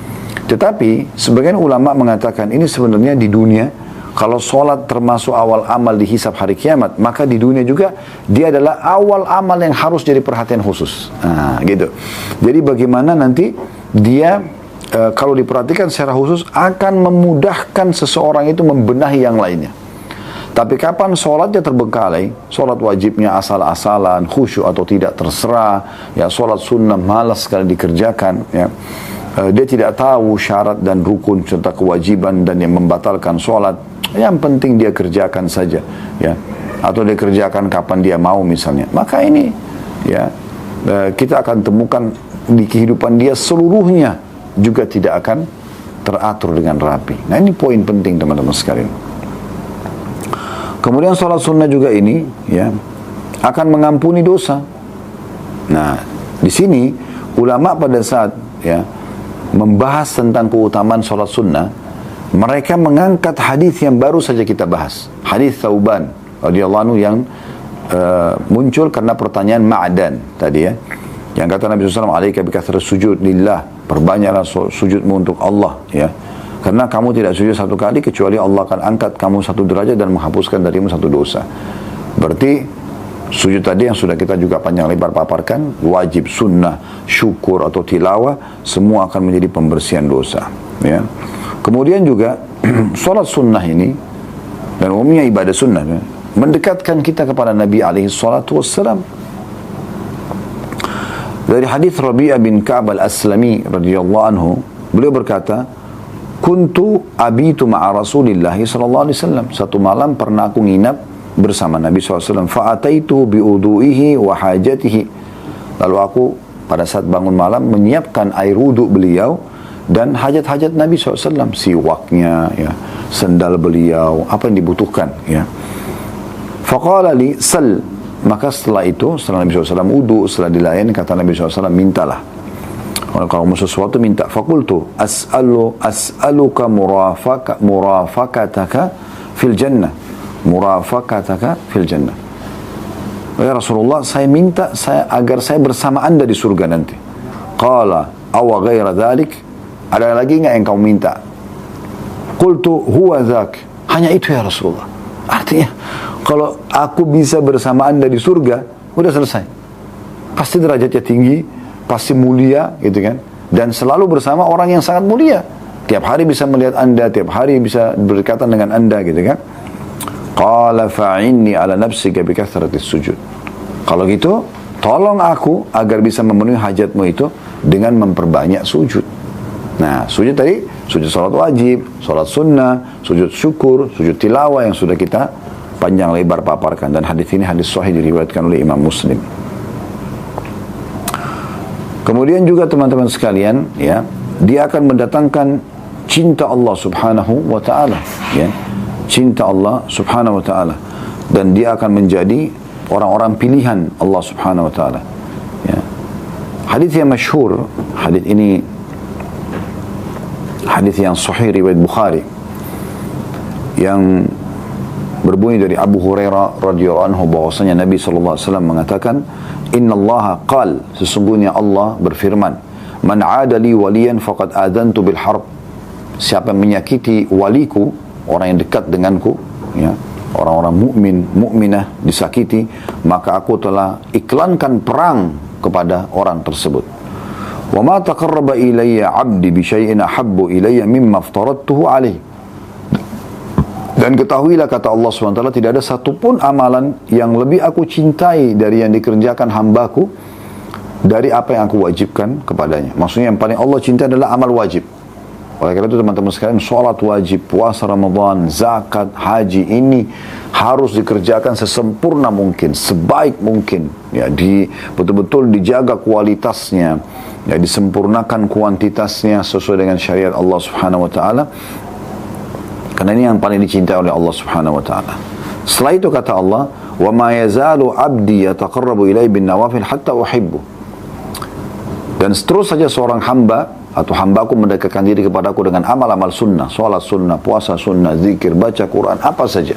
Tetapi sebagian ulama mengatakan ini sebenarnya di dunia. Kalau sholat termasuk awal amal dihisab hari kiamat, maka di dunia juga dia adalah awal amal yang harus jadi perhatian khusus. Nah, gitu. Jadi bagaimana nanti dia kalau diperhatikan secara khusus akan memudahkan seseorang itu membenahi yang lainnya. Tapi kapan sholatnya terbengkalai, sholat wajibnya asal-asalan, khusyuk atau tidak terserah, ya sholat sunnah malas sekali dikerjakan, ya. Dia tidak tahu syarat dan rukun serta kewajiban dan yang membatalkan sholat. Yang penting dia kerjakan saja, ya, atau dia kerjakan kapan dia mau misalnya. Maka ini, ya, kita akan temukan di kehidupan dia seluruhnya juga tidak akan teratur dengan rapi. Nah ini poin penting teman-teman sekalian. Kemudian sholat sunnah juga ini, ya, akan mengampuni dosa. Nah di sini ulama pada saat, ya, membahas tentang keutamaan sholat sunnah, mereka mengangkat hadis yang baru saja kita bahas, hadis Thauban radhiyallahu anhu yang muncul karena pertanyaan Ma'dan tadi, ya, yang kata Nabi SAW, alaika bikathrat sujud lillah, perbanyaklah sujudmu untuk Allah, ya, karena kamu tidak sujud satu kali kecuali Allah akan angkat kamu satu derajat dan menghapuskan darimu satu dosa. Berarti sujud tadi yang sudah kita juga panjang lebar paparkan, wajib, sunnah, syukur atau tilawah, semua akan menjadi pembersihan dosa, ya. Kemudian juga sholat sunnah ini dan umumnya ibadah sunnah, ya, mendekatkan kita kepada Nabi alaihi salatu wassalam. Dari hadis Rabi'ah bin Ka'ab al-Aslami radhiyallahu anhu, beliau berkata, kuntu abitu ma'a Rasulillah sallallahu alaihi wasallam. Satu malam pernah aku nginap bersama Nabi SAW. Fa'ataitu bi'udu'ihi wa hajatihi. Lalu aku pada saat bangun malam menyiapkan air wudu beliau dan hajat-hajat Nabi SAW, siwaknya, ya, sendal beliau, apa yang dibutuhkan, ya. Faqala li sal, maka setelah itu, setelah Nabi SAW wudu, setelah dilayani, kata Nabi SAW, mintalah. Kalau mau sesuatu minta. Fakultu as'aluka murafakataka fil jannah. Murafakataka fil jannah. Ya Rasulullah, saya minta agar saya bersama Anda di surga nanti. Qala awa ghaira dhalik, ada lagi enggak yang kamu minta? Qultu huwa dhak, hanya itu ya Rasulullah. Artinya kalau aku bisa bersama Anda di surga, udah selesai. Pasti derajatnya tinggi, pasti mulia, gitu kan. Dan selalu bersama orang yang sangat mulia. Tiap hari bisa melihat Anda, tiap hari bisa berdekatan dengan Anda, gitu kan. Qala fa'inni ala nafsika bikathratis sujud. Kalau gitu, tolong aku agar bisa memenuhi hajatmu itu dengan memperbanyak sujud. Nah, sujud tadi, sujud salat wajib, salat sunnah, sujud syukur, sujud tilawah yang sudah kita panjang lebar paparkan. Dan hadis ini hadis sahih diriwayatkan oleh Imam Muslim. Kemudian juga teman-teman sekalian, ya, dia akan mendatangkan cinta Allah Subhanahu wa taala, ya. Cinta Allah Subhanahu wa taala, dan dia akan menjadi orang-orang pilihan Allah Subhanahu wa taala, ya. Hadis yang masyhur, hadis ini hadis yang sahih riwayat Bukhari yang berbunyi dari Abu Hurairah radhiyallahu anhu bahwasanya Nabi sallallahu alaihi wasallam mengatakan, innallaha qal, sesungguhnya Allah berfirman, man 'ada li waliyan faqad adantu bil harb. Siapa yang menyakiti waliku, orang yang dekat denganku, ya, orang-orang mukmin, mukminah disakiti, maka aku telah iklankan perang kepada orang tersebut. Wa ma taqarraba ilayya 'abdi bi syai'in ahabbu ilayya mimma aftaradtuhu alaihi. Dan ketahuilah, kata Allah SWT, tidak ada satupun amalan yang lebih aku cintai dari yang dikerjakan hambaku dari apa yang aku wajibkan kepadanya. Maksudnya yang paling Allah cinta adalah amal wajib. Oleh karena itu teman-teman sekalian, sholat wajib, puasa Ramadan, zakat, haji ini harus dikerjakan sesempurna mungkin, sebaik mungkin. Ya, betul-betul dijaga kualitasnya, ya, disempurnakan kuantitasnya sesuai dengan syariat Allah Subhanahu Wa Taala. Karena ini yang paling dicintai oleh Allah Subhanahu Wa Taala. Setelah itu kata Allah, wa ma yazalu abdi yataqarrabu ilai bin nawafil hatta uhibbu. Dan terus saja seorang hamba atau hambaku mendekatkan diri kepadaku dengan amal-amal sunnah, sholat sunnah, puasa sunnah, zikir, baca Quran, apa saja,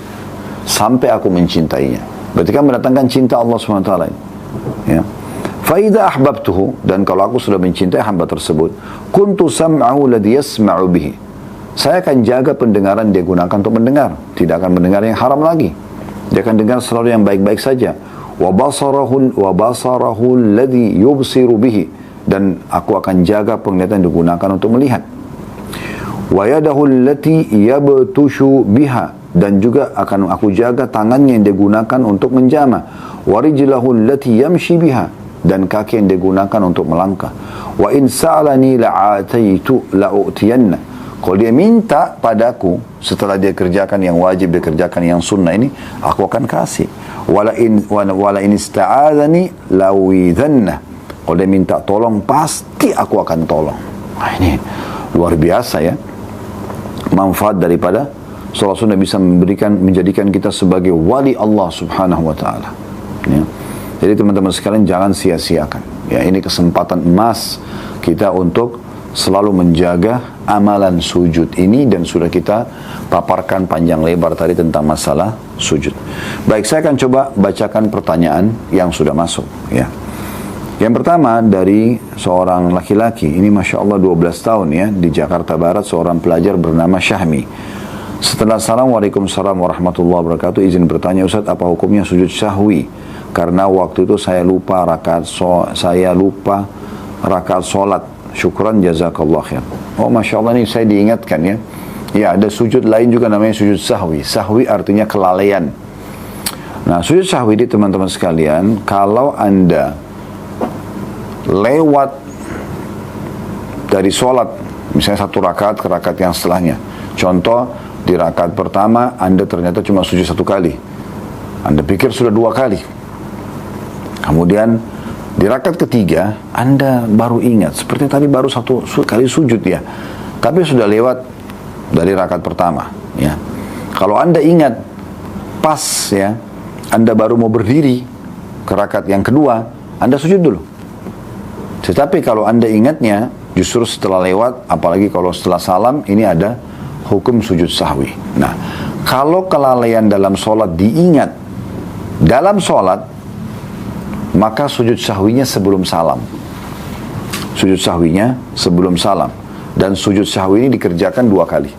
sampai aku mencintainya. Berarti kan mendatangkan cinta Allah SWT. Ya. Faida ahbabtuhu, dan kalau aku sudah mencintai hamba tersebut, kuntu sam'ahu ladhi yasma'u bihi. Saya akan jaga pendengaran dia gunakan untuk mendengar, tidak akan mendengar yang haram lagi. Dia akan dengar selalu yang baik-baik saja. Wa basarahu alladhi yubsiru bihi, dan aku akan jaga penglihatan yang digunakan untuk melihat. Wa yadahu allati yabtushu biha, dan juga akan aku jaga tangannya yang digunakan untuk menjama. Wa rijlahu allati yamshi biha, dan kaki yang digunakan untuk melangkah. Wa in sa'alani la'ataitu la'utiyanna. Kalau dia minta padaku setelah dia kerjakan yang wajib, dia kerjakan yang sunnah ini, aku akan kasih. Wala in ista'adhani lawidhanna. Kalau dia minta tolong, pasti aku akan tolong. Nah, ini luar biasa ya. Manfaat daripada sholat sunnah bisa menjadikan kita sebagai wali Allah Subhanahu Wa Taala. Ya. Jadi teman-teman sekalian, jangan sia-siakan. Ya, ini kesempatan emas kita untuk selalu menjaga amalan sujud ini, dan sudah kita paparkan panjang lebar tadi tentang masalah sujud. Baik, saya akan coba bacakan pertanyaan yang sudah masuk. Ya. Yang pertama dari seorang laki-laki, ini Masya Allah 12 tahun ya, di Jakarta Barat, seorang pelajar bernama Syahmi. Setelah salam, Waalaikumsalam warahmatullahi wabarakatuh, izin bertanya Ustaz, apa hukumnya sujud sahwi? Karena waktu itu saya lupa rakaat sholat. Syukran jazakallah khair. Oh Masya Allah, ini saya diingatkan ya. Ya, ada sujud lain juga namanya sujud sahwi. Sahwi artinya kelalaian. Nah, sujud sahwi ini teman-teman sekalian, kalau Anda lewat dari sholat, misalnya satu rakaat ke rakaat yang setelahnya. Contoh, di rakaat pertama Anda ternyata cuma sujud satu kali. Anda pikir sudah 2 kali. Kemudian di rakaat ketiga Anda baru ingat, seperti tadi baru satu kali sujud ya, tapi sudah lewat dari rakaat pertama ya. Kalau Anda ingat pas ya, Anda baru mau berdiri ke rakaat yang kedua, Anda sujud dulu. Tetapi kalau Anda ingatnya justru setelah lewat, apalagi kalau setelah salam, ini ada hukum sujud sahwi. Nah, kalau kelalaian dalam sholat diingat dalam sholat, maka sujud sahwinya sebelum salam. Sujud sahwinya sebelum salam. Dan sujud sahwi ini dikerjakan 2 kali.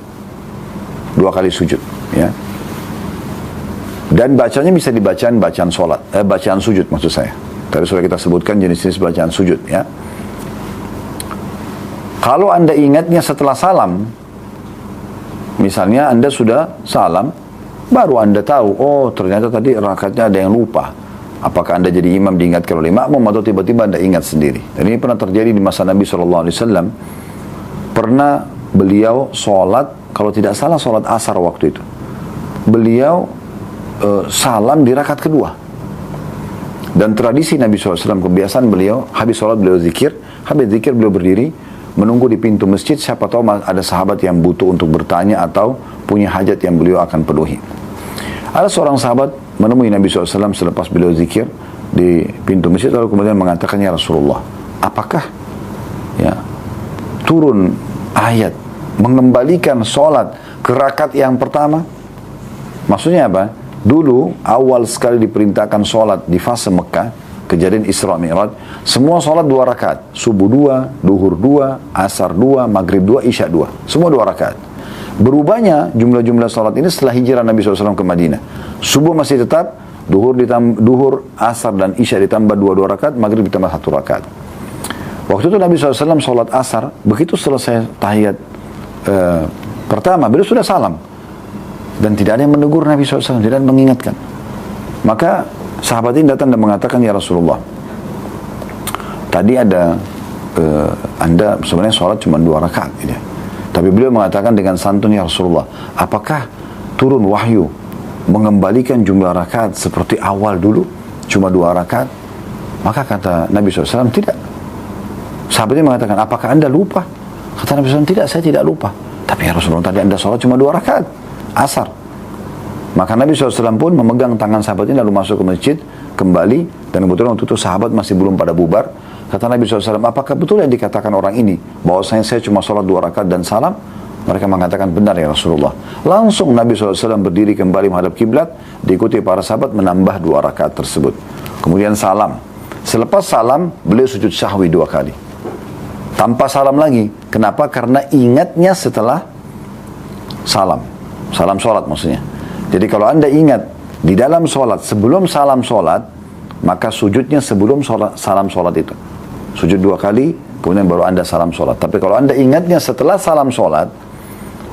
2 kali sujud. Ya. Dan bacanya bisa dibacaan sholat. Bacaan sujud maksud saya. Tadi sudah kita sebutkan jenis-jenis bacaan sujud ya. Kalau Anda ingatnya setelah salam, misalnya Anda sudah salam, baru Anda tahu, oh ternyata tadi rakaatnya ada yang lupa. Apakah Anda jadi imam diingatkan oleh makmum, atau tiba-tiba Anda ingat sendiri? Dan ini pernah terjadi di masa Nabi SAW. Pernah beliau sholat, kalau tidak salah sholat asar waktu itu. Beliau salam di rakaat kedua. Dan tradisi Nabi SAW, kebiasaan beliau, habis sholat beliau zikir, habis zikir beliau berdiri, menunggu di pintu masjid, siapa tahu ada sahabat yang butuh untuk bertanya atau punya hajat yang beliau akan penuhi. Ada seorang sahabat menemui Nabi SAW selepas beliau zikir di pintu masjid, lalu kemudian mengatakan, ya Rasulullah, apakah ya turun ayat mengembalikan sholat ke rakaat yang pertama? Maksudnya apa? Dulu awal sekali diperintahkan sholat di fase Mekah, kejadian Isra Mi'raj, semua sholat 2 rakaat, subuh 2, duhur 2, asar 2, maghrib 2, isya 2, semua 2 rakaat. Berubahnya jumlah-jumlah sholat ini setelah hijrah Nabi SAW ke Madinah. Subuh masih tetap, duhur, asar dan isya ditambah 2 rakaat, maghrib ditambah 1 rakaat. Waktu itu Nabi SAW sholat asar, begitu selesai tahiyat pertama, beliau sudah salam. Dan tidak ada yang menegur Nabi SAW, tidak ada yang mengingatkan. Maka sahabat ini datang dan mengatakan, ya Rasulullah, tadi ada Anda sebenarnya sholat cuma 2 rakaat. Gitu. Tapi beliau mengatakan dengan santun, ya Rasulullah, apakah turun wahyu mengembalikan jumlah rakaat seperti awal dulu, cuma 2 rakaat? Maka kata Nabi SAW, tidak. Sahabatnya mengatakan, apakah anda lupa? Kata Nabi SAW, tidak, saya tidak lupa. Tapi ya Rasulullah, tadi anda sholat cuma 2 rakaat, asar. Maka Nabi SAW pun memegang tangan sahabatnya lalu masuk ke masjid, kembali, dan kebetulan waktu itu sahabat masih belum pada bubar. Kata Nabi SAW, apakah betul yang dikatakan orang ini, bahwasanya saya cuma sholat 2 rakaat dan salam? Mereka mengatakan, benar ya Rasulullah. Langsung Nabi SAW berdiri kembali menghadap kiblat, diikuti para sahabat menambah 2 rakaat tersebut. Kemudian salam. Selepas salam, beliau sujud sahwi 2 kali. Tanpa salam lagi. Kenapa? Karena ingatnya setelah salam. Salam sholat maksudnya. Jadi kalau anda ingat di dalam sholat, sebelum salam sholat, maka sujudnya sebelum salam sholat itu. Sujud 2 kali, kemudian baru anda salam sholat. Tapi kalau anda ingatnya setelah salam sholat,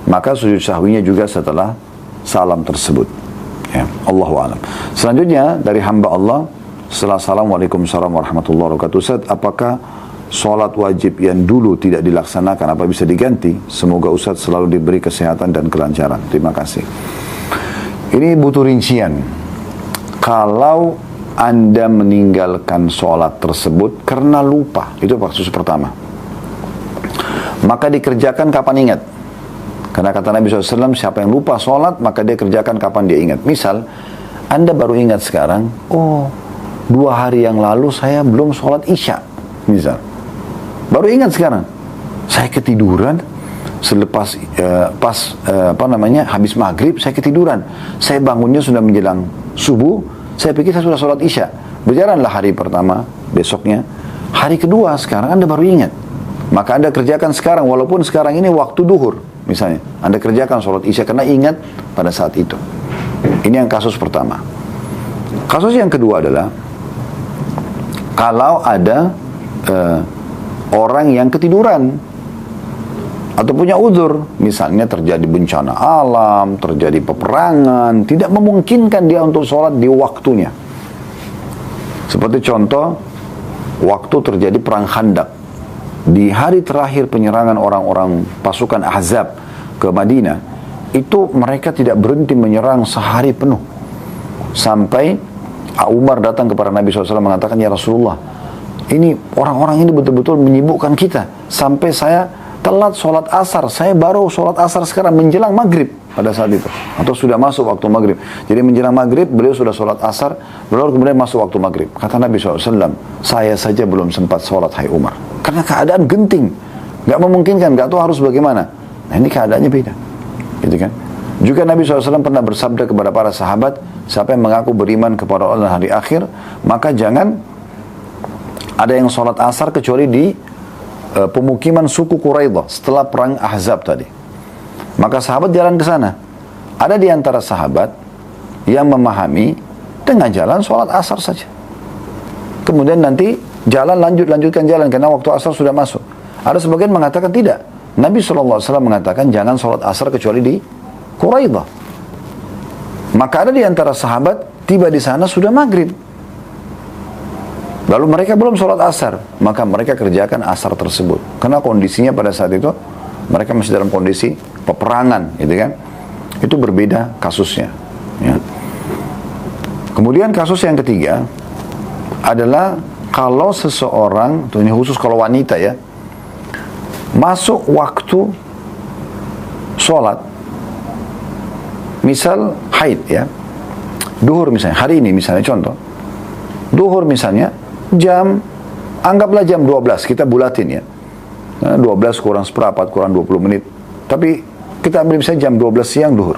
maka sujud sahwinya juga setelah salam tersebut. Ya, Allahu a'lam. Selanjutnya dari hamba Allah, setelah salam, Waalaikumsalam warahmatullahi wabarakatuh. Ustaz, apakah sholat wajib yang dulu tidak dilaksanakan, apa bisa diganti? Semoga Ustaz selalu diberi kesehatan dan kelancaran. Terima kasih. Ini butuh rincian. Kalau anda meninggalkan sholat tersebut karena lupa, itu kasus pertama, maka dikerjakan kapan ingat. Karena kata Nabi SAW, siapa yang lupa sholat, maka dia kerjakan kapan dia ingat. Misal, anda baru ingat sekarang, oh 2 hari yang lalu saya belum sholat isya. Misal, baru ingat sekarang, saya ketiduran, selepas habis maghrib saya ketiduran. Saya bangunnya sudah menjelang subuh, saya pikir saya sudah sholat isya. Berjalanlah hari pertama, besoknya. Hari kedua sekarang anda baru ingat. Maka anda kerjakan sekarang, walaupun sekarang ini waktu duhur. Misalnya, anda kerjakan sholat isya karena ingat pada saat itu. Ini yang kasus pertama. Kasus yang kedua adalah, kalau ada orang yang ketiduran, atau punya uzur, misalnya terjadi bencana alam, terjadi peperangan, tidak memungkinkan dia untuk sholat di waktunya. Seperti contoh, waktu terjadi perang Khandaq, di hari terakhir penyerangan orang-orang pasukan Ahzab ke Madinah, itu mereka tidak berhenti menyerang sehari penuh. Sampai Umar datang kepada Nabi SAW mengatakan, ya Rasulullah, ini orang-orang ini betul-betul menyibukkan kita, sampai saya telat sholat asar. Saya baru sholat asar sekarang menjelang maghrib pada saat itu, atau sudah masuk waktu maghrib. Jadi menjelang maghrib beliau sudah sholat asar, baru kemudian masuk waktu maghrib. Kata Nabi SAW, saya saja belum sempat sholat, hai Umar, karena keadaan genting, nggak memungkinkan, nggak tahu harus bagaimana. Nah ini keadaannya beda, gitu kan? Juga Nabi SAW pernah bersabda kepada para sahabat, siapa yang mengaku beriman kepada Allah dan hari akhir, maka jangan ada yang sholat asar kecuali di pemukiman suku Quraidah setelah perang Ahzab tadi. Maka sahabat jalan ke sana. Ada di antara sahabat yang memahami dengan jalan sholat asar saja. Kemudian nanti jalan lanjutkan jalan karena waktu asar sudah masuk. Ada sebagian mengatakan tidak. Nabi SAW mengatakan jangan sholat asar kecuali di Quraidah. Maka ada di antara sahabat tiba di sana sudah maghrib. Lalu mereka belum sholat asar, maka mereka kerjakan asar tersebut. Karena kondisinya pada saat itu, mereka masih dalam kondisi peperangan, gitu kan. Itu berbeda kasusnya. Ya. Kemudian kasus yang ketiga adalah kalau seseorang, ini khusus kalau wanita ya, masuk waktu sholat, misal haid ya, duhur misalnya, hari ini misalnya contoh, duhur misalnya, anggaplah jam 12, kita bulatin ya. 12 kurang seperempat, kurang 20 menit. Tapi kita ambil misalnya jam 12 siang duhur.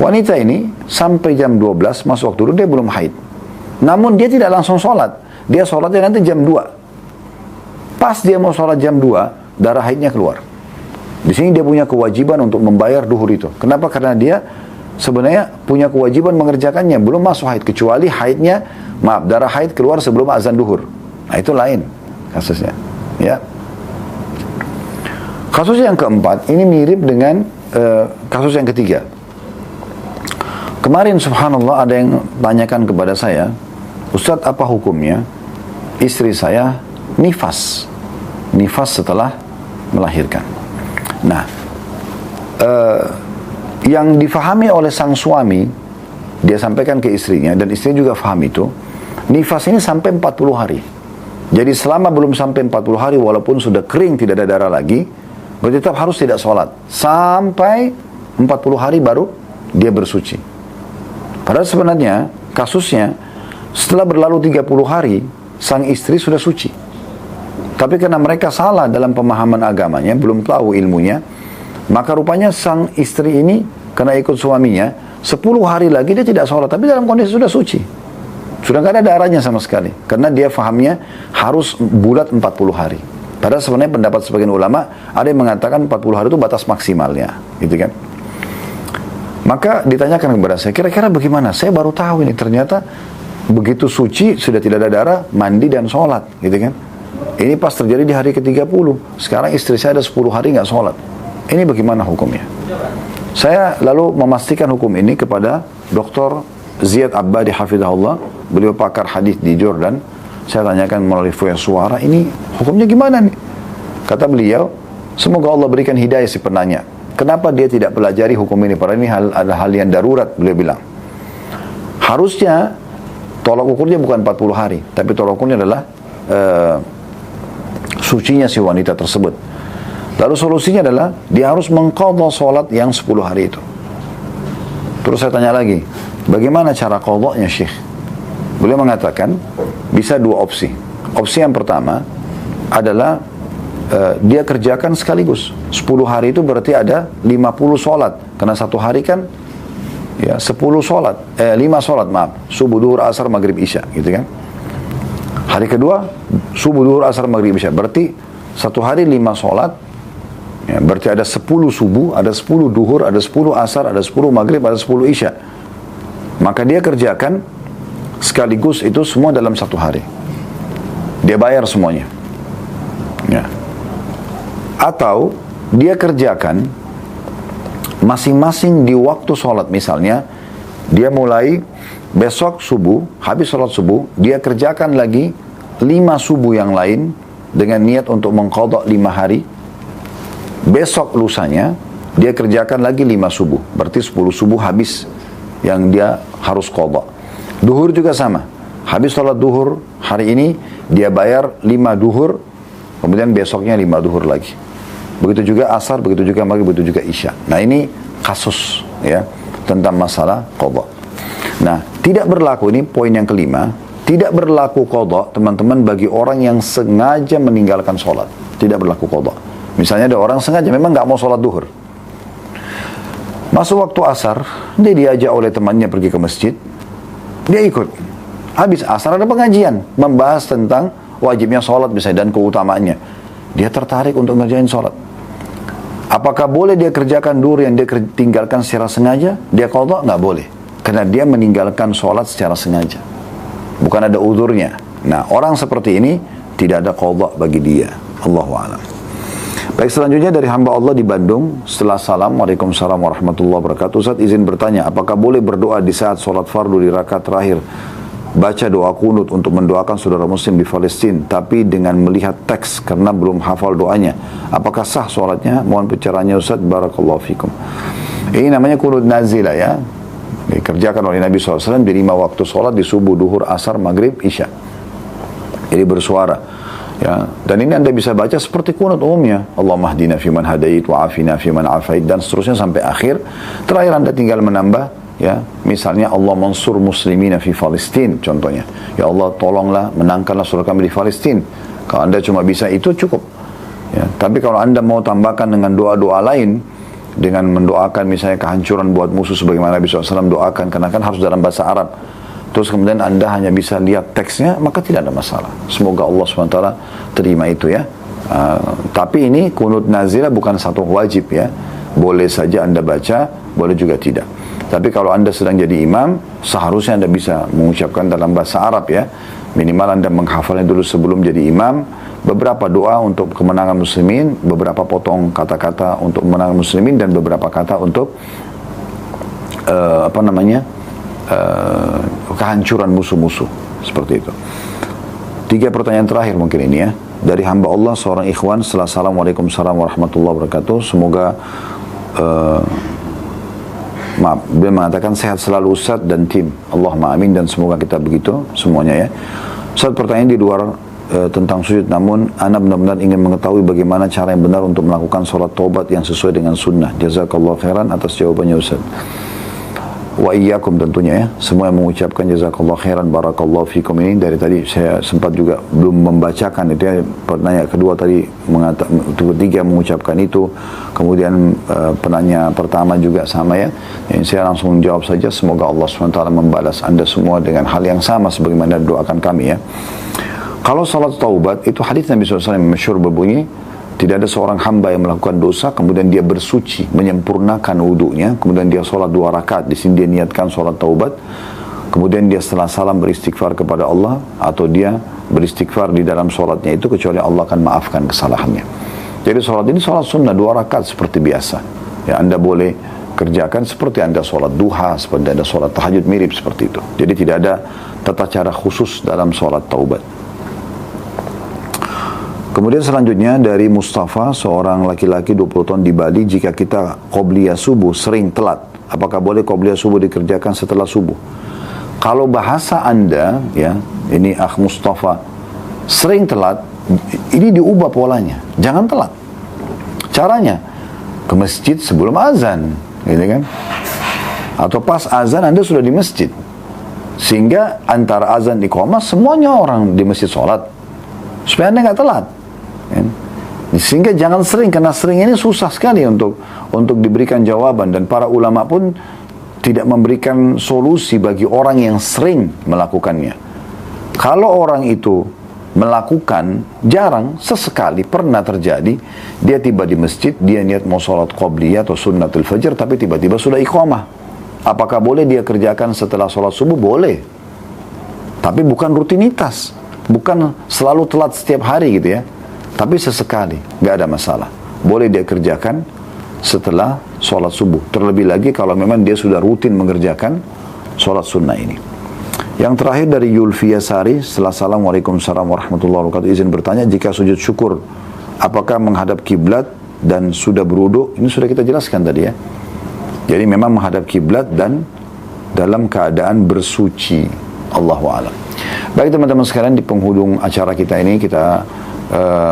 Wanita ini sampai jam 12 masuk waktu duhur, dia belum haid. Namun dia tidak langsung sholat. Dia sholatnya nanti jam 2. Pas dia mau sholat jam 2, darah haidnya keluar. Di sini dia punya kewajiban untuk membayar duhur itu. Kenapa? Karena dia sebenarnya punya kewajiban mengerjakannya, belum masuk haid, kecuali haidnya, darah haid keluar sebelum azan duhur. Nah itu lain kasusnya, ya. Kasus yang keempat ini mirip dengan kasus yang ketiga. Kemarin subhanallah ada yang tanyakan kepada saya, Ustadz, apa hukumnya istri saya nifas setelah melahirkan? Nah, yang difahami oleh sang suami, dia sampaikan ke istrinya, dan istrinya juga faham itu, nifas ini sampai 40 hari. Jadi selama belum sampai 40 hari, walaupun sudah kering, tidak ada darah lagi, tetap harus tidak sholat. Sampai 40 hari baru dia bersuci. Padahal sebenarnya, kasusnya, setelah berlalu 30 hari, sang istri sudah suci. Tapi karena mereka salah dalam pemahaman agamanya, belum tahu ilmunya, maka rupanya sang istri ini, karena ikut suaminya, 10 hari lagi dia tidak sholat, tapi dalam kondisi sudah suci. Sudah tidak ada darahnya sama sekali. Karena dia fahamnya harus bulat 40 hari. Padahal sebenarnya pendapat sebagian ulama, ada yang mengatakan 40 hari itu batas maksimalnya. Gitu kan. Maka ditanyakan kepada saya, kira-kira bagaimana? Saya baru tahu ini, ternyata begitu suci, sudah tidak ada darah, mandi dan sholat. Gitu kan. Ini pas terjadi di hari ke-30. Sekarang istri saya ada 10 hari nggak sholat. Ini bagaimana hukumnya? Saya lalu memastikan hukum ini kepada Dr. Ziyad Abbadi Hafidahullah. Beliau pakar hadis di Jordan. Saya tanyakan melalui suara, ini hukumnya gimana nih? Kata beliau, semoga Allah berikan hidayah si penanya. Kenapa dia tidak pelajari hukum ini? Padahal ini ada hal yang darurat, beliau bilang. Harusnya tolak ukurnya bukan 40 hari, tapi tolak ukurnya adalah sucinya si wanita tersebut. Lalu solusinya adalah dia harus mengqadha sholat yang 10 hari itu. Terus saya tanya lagi, bagaimana cara qadhanya Syekh? Beliau mengatakan bisa dua opsi. Opsi yang pertama adalah dia kerjakan sekaligus. 10 hari itu berarti ada 50 sholat. Karena satu hari kan ya 10 sholat, 5 sholat maaf. Subuh, duhur, asar, maghrib, isya, gitu kan. Hari kedua subuh, duhur, asar, maghrib, isya. Berarti satu hari 5 sholat. Ya, berarti ada 10 subuh, ada 10 duhur, ada 10 asar, ada 10 maghrib, ada 10 isya. Maka dia kerjakan sekaligus itu semua dalam satu hari. Dia bayar semuanya. Ya. Atau dia kerjakan masing-masing di waktu sholat. Misalnya, dia mulai besok subuh, habis sholat subuh, dia kerjakan lagi 5 subuh yang lain dengan niat untuk mengqadha 5 hari. Besok lusanya, dia kerjakan lagi 5 subuh. Berarti 10 subuh habis yang dia harus qadha. Duhur juga sama. Habis sholat duhur, hari ini dia bayar 5 duhur, kemudian besoknya 5 duhur lagi. Begitu juga asar, begitu juga maghrib, begitu juga isya. Nah ini kasus ya tentang masalah qadha. Nah tidak berlaku, ini poin yang kelima, tidak berlaku qadha teman-teman bagi orang yang sengaja meninggalkan sholat. Tidak berlaku qadha. Misalnya ada orang sengaja memang nggak mau sholat duhur. Masuk waktu asar, dia diajak oleh temannya pergi ke masjid, dia ikut. Habis asar ada pengajian, membahas tentang wajibnya sholat misalnya dan keutamaannya. Dia tertarik untuk ngerjain sholat. Apakah boleh dia kerjakan duhur yang dia tinggalkan secara sengaja? Dia qadha? Nggak boleh. Karena dia meninggalkan sholat secara sengaja. Bukan ada udhurnya. Nah orang seperti ini tidak ada qadha bagi dia. Allahu a'lam. Baik, selanjutnya dari hamba Allah di Bandung. Setelah salam, Waalaikumsalam warahmatullahi wabarakatuh. Ustaz izin bertanya, apakah boleh berdoa di saat sholat fardu di rakaat terakhir, baca doa kunut untuk mendoakan saudara muslim di Palestina, tapi dengan melihat teks karena belum hafal doanya? Apakah sah sholatnya? Mohon pencerahannya Ustaz, barakallahu fikum. Ini namanya kunut nazilah ya. Dikerjakan oleh Nabi SAW di 5 waktu sholat, di subuh, duhur, asar, maghrib, isya. Jadi bersuara. Ya, dan ini Anda bisa baca seperti kunut umumnya. Allahumma hdina fiman hadait wa afina fiman afait dan seterusnya sampai akhir. Terakhir Anda tinggal menambah ya, misalnya Allah mansur muslimina fi Palestina contohnya. Ya Allah tolonglah menangkanlah saudara kami di Palestina. Kalau Anda cuma bisa itu cukup. Ya, tapi kalau Anda mau tambahkan dengan doa-doa lain, dengan mendoakan misalnya kehancuran buat musuh sebagaimana Nabi SAW doakan, karena kan harus dalam bahasa Arab. Terus kemudian Anda hanya bisa lihat teksnya, maka tidak ada masalah. Semoga Allah SWT terima itu ya. Tapi ini kunut nazilah bukan satu wajib ya. Boleh saja Anda baca, boleh juga tidak. Tapi kalau Anda sedang jadi imam, seharusnya Anda bisa mengucapkan dalam bahasa Arab ya. Minimal Anda menghafalnya dulu sebelum jadi imam. Beberapa doa untuk kemenangan muslimin, beberapa potong kata-kata untuk kemenangan muslimin, dan beberapa kata untuk kehancuran musuh-musuh seperti itu. 3 pertanyaan terakhir mungkin ini ya dari hamba Allah seorang ikhwan setelah Assalamualaikum warahmatullahi wabarakatuh. Semoga maaf, beliau mengatakan sehat selalu Ustaz dan tim. Allahumma amin, dan semoga kita begitu semuanya ya. Ustaz, pertanyaan di luar tentang sujud, namun ana benar-benar ingin mengetahui bagaimana cara yang benar untuk melakukan sholat taubat yang sesuai dengan sunnah. Jazakallah khairan atas jawabannya Ustaz. Wa iyyakum tentunya ya. Semua yang mengucapkan jazakallah khairan barakallahu fikum ini dari tadi saya sempat juga belum membacakan itu ya. Penanya kedua tadi ketiga mengucapkan itu. Kemudian penanya pertama juga sama ya. Yang saya langsung jawab saja, semoga Allah SWT membalas Anda semua dengan hal yang sama sebagaimana doakan kami ya. Kalau salat taubat itu hadis Nabi SAW yang masyhur berbunyi, tidak ada seorang hamba yang melakukan dosa kemudian dia bersuci, menyempurnakan wudunya, kemudian dia sholat 2 rakaat, di sini dia niatkan sholat taubat, kemudian dia setelah salam beristighfar kepada Allah, atau dia beristighfar di dalam sholatnya itu, kecuali Allah akan maafkan kesalahannya. Jadi sholat ini sholat sunnah 2 rakaat seperti biasa ya. Anda boleh kerjakan seperti Anda sholat duha, seperti Anda sholat tahajud, mirip seperti itu. Jadi tidak ada tata cara khusus dalam sholat taubat. Kemudian selanjutnya dari Mustafa, seorang laki-laki 20 tahun di Bali, jika kita qobliyah subuh sering telat, apakah boleh qobliyah subuh dikerjakan setelah subuh? Kalau bahasa Anda, ya, ini Akh Mustafa, sering telat, ini diubah polanya, jangan telat. Caranya, ke masjid sebelum azan, gitu kan? Atau pas azan Anda sudah di masjid, sehingga antara azan iqamah semuanya orang di masjid sholat, supaya Anda nggak telat. Sehingga jangan sering, karena sering ini susah sekali untuk diberikan jawaban, dan para ulama pun tidak memberikan solusi bagi orang yang sering melakukannya. Kalau orang itu melakukan jarang, sesekali pernah terjadi, dia tiba di masjid, dia niat mau sholat qobliyah atau sunnatul fajr, tapi tiba-tiba sudah iqamah. Apakah boleh dia kerjakan setelah sholat subuh? Boleh, tapi bukan rutinitas, bukan selalu telat setiap hari gitu ya. Tapi sesekali, nggak ada masalah. Boleh dia kerjakan setelah sholat subuh. Terlebih lagi kalau memang dia sudah rutin mengerjakan sholat sunnah ini. Yang terakhir dari Yulfia Sari, setelah Assalamualaikum warahmatullahi wabarakatuh, izin bertanya, jika sujud syukur, apakah menghadap kiblat dan sudah berwudu? Ini sudah kita jelaskan tadi ya. Jadi memang menghadap kiblat dan dalam keadaan bersuci. Allahu a'lam. Baik teman-teman sekalian, di penghujung acara kita ini kita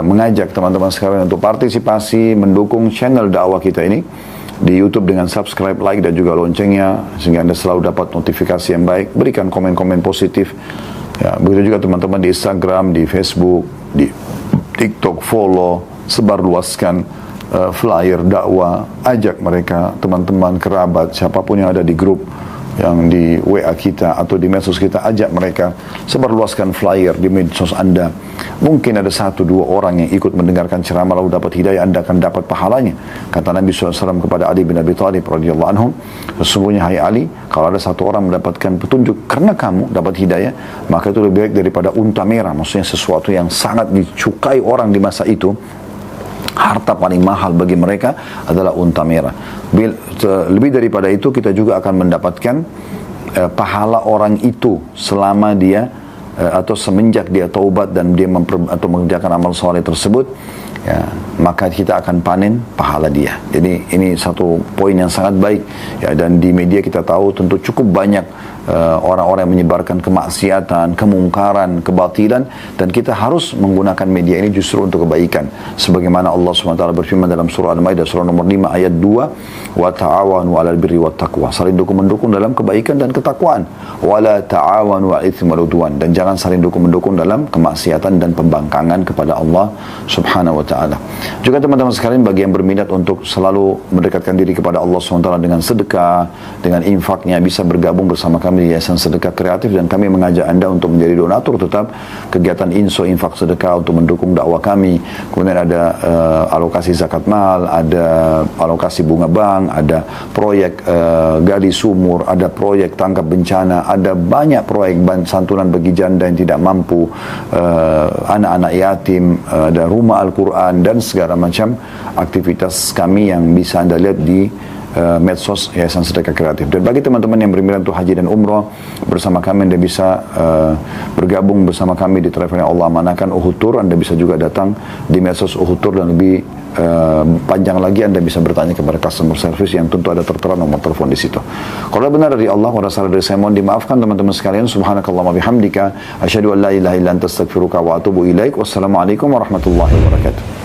mengajak teman-teman sekalian untuk partisipasi, mendukung channel dakwah kita ini di YouTube dengan subscribe, like, dan juga loncengnya, sehingga Anda selalu dapat notifikasi yang baik. Berikan komen-komen positif ya. Begitu juga teman-teman di Instagram, di Facebook, di TikTok, follow, sebarluaskan flyer dakwah, ajak mereka, teman-teman, kerabat, siapapun yang ada di grup, yang di WA kita atau di medsos kita, ajak mereka, sebarluaskan flyer di medsos Anda. Mungkin ada 1-2 orang yang ikut mendengarkan ceramah lalu dapat hidayah, Anda akan dapat pahalanya. Kata Nabi SAW kepada Ali bin Abi Thalib radhiyallahu anhu, sesungguhnya hai Ali, kalau ada 1 orang mendapatkan petunjuk karena kamu dapat hidayah, maka itu lebih baik daripada unta merah. Maksudnya sesuatu yang sangat dicukai orang di masa itu. Harta paling mahal bagi mereka adalah unta merah. Lebih daripada itu, kita juga akan mendapatkan pahala orang itu selama dia atau semenjak dia taubat dan dia atau mengerjakan amal soleh tersebut, ya, maka kita akan panen pahala dia. Jadi ini satu poin yang sangat baik ya. Dan di media kita tahu tentu cukup banyak orang-orang yang menyebarkan kemaksiatan, kemungkaran, kebatilan, dan kita harus menggunakan media ini justru untuk kebaikan. Sebagaimana Allah SWT berfirman dalam surah Al-Maidah surah nomor 5 ayat 2, wa ta'awanu 'alal birri wat taqwa, saling dukung-mendukung dalam kebaikan dan ketakwaan, wa la ta'awanu 'alal itsmi wal 'udwan, dan jangan saling dukung-mendukung dalam kemaksiatan dan pembangkangan kepada Allah Subhanahu wa taala. Juga teman-teman sekalian, bagi yang berminat untuk selalu mendekatkan diri kepada Allah SWT dengan sedekah, dengan infaknya, bisa bergabung bersama kami di Yayasan Sedekah Kreatif, dan kami mengajak Anda untuk menjadi donatur tetap kegiatan Inso Infak Sedekah untuk mendukung dakwah kami. Kemudian ada alokasi zakat mal, ada alokasi bunga bank, ada proyek gali sumur, ada proyek tangkap bencana, ada banyak proyek santunan bagi janda yang tidak mampu, anak-anak yatim, ada rumah Al-Quran, dan segala macam aktivitas kami yang bisa Anda lihat di medsos Yayasan Sedekah Kreatif. Dan bagi teman-teman yang berminat untuk haji dan umroh bersama kami, Anda bisa bergabung bersama kami di travel yang Allah amanahkan Uhud Tour. Anda bisa juga datang di medsos Uhud Tour, dan lebih panjang lagi Anda bisa bertanya kepada customer service yang tentu ada tertera nomor telepon di situ. Kalau benar dari Allah, kalau salah dari saya mohon dimaafkan teman-teman sekalian. Subhanakallahumma bihamdika asyhadu an la ilaha illa anta astaghfiruka wa atubu ilaik. Wassalamualaikum warahmatullahi wabarakatuh.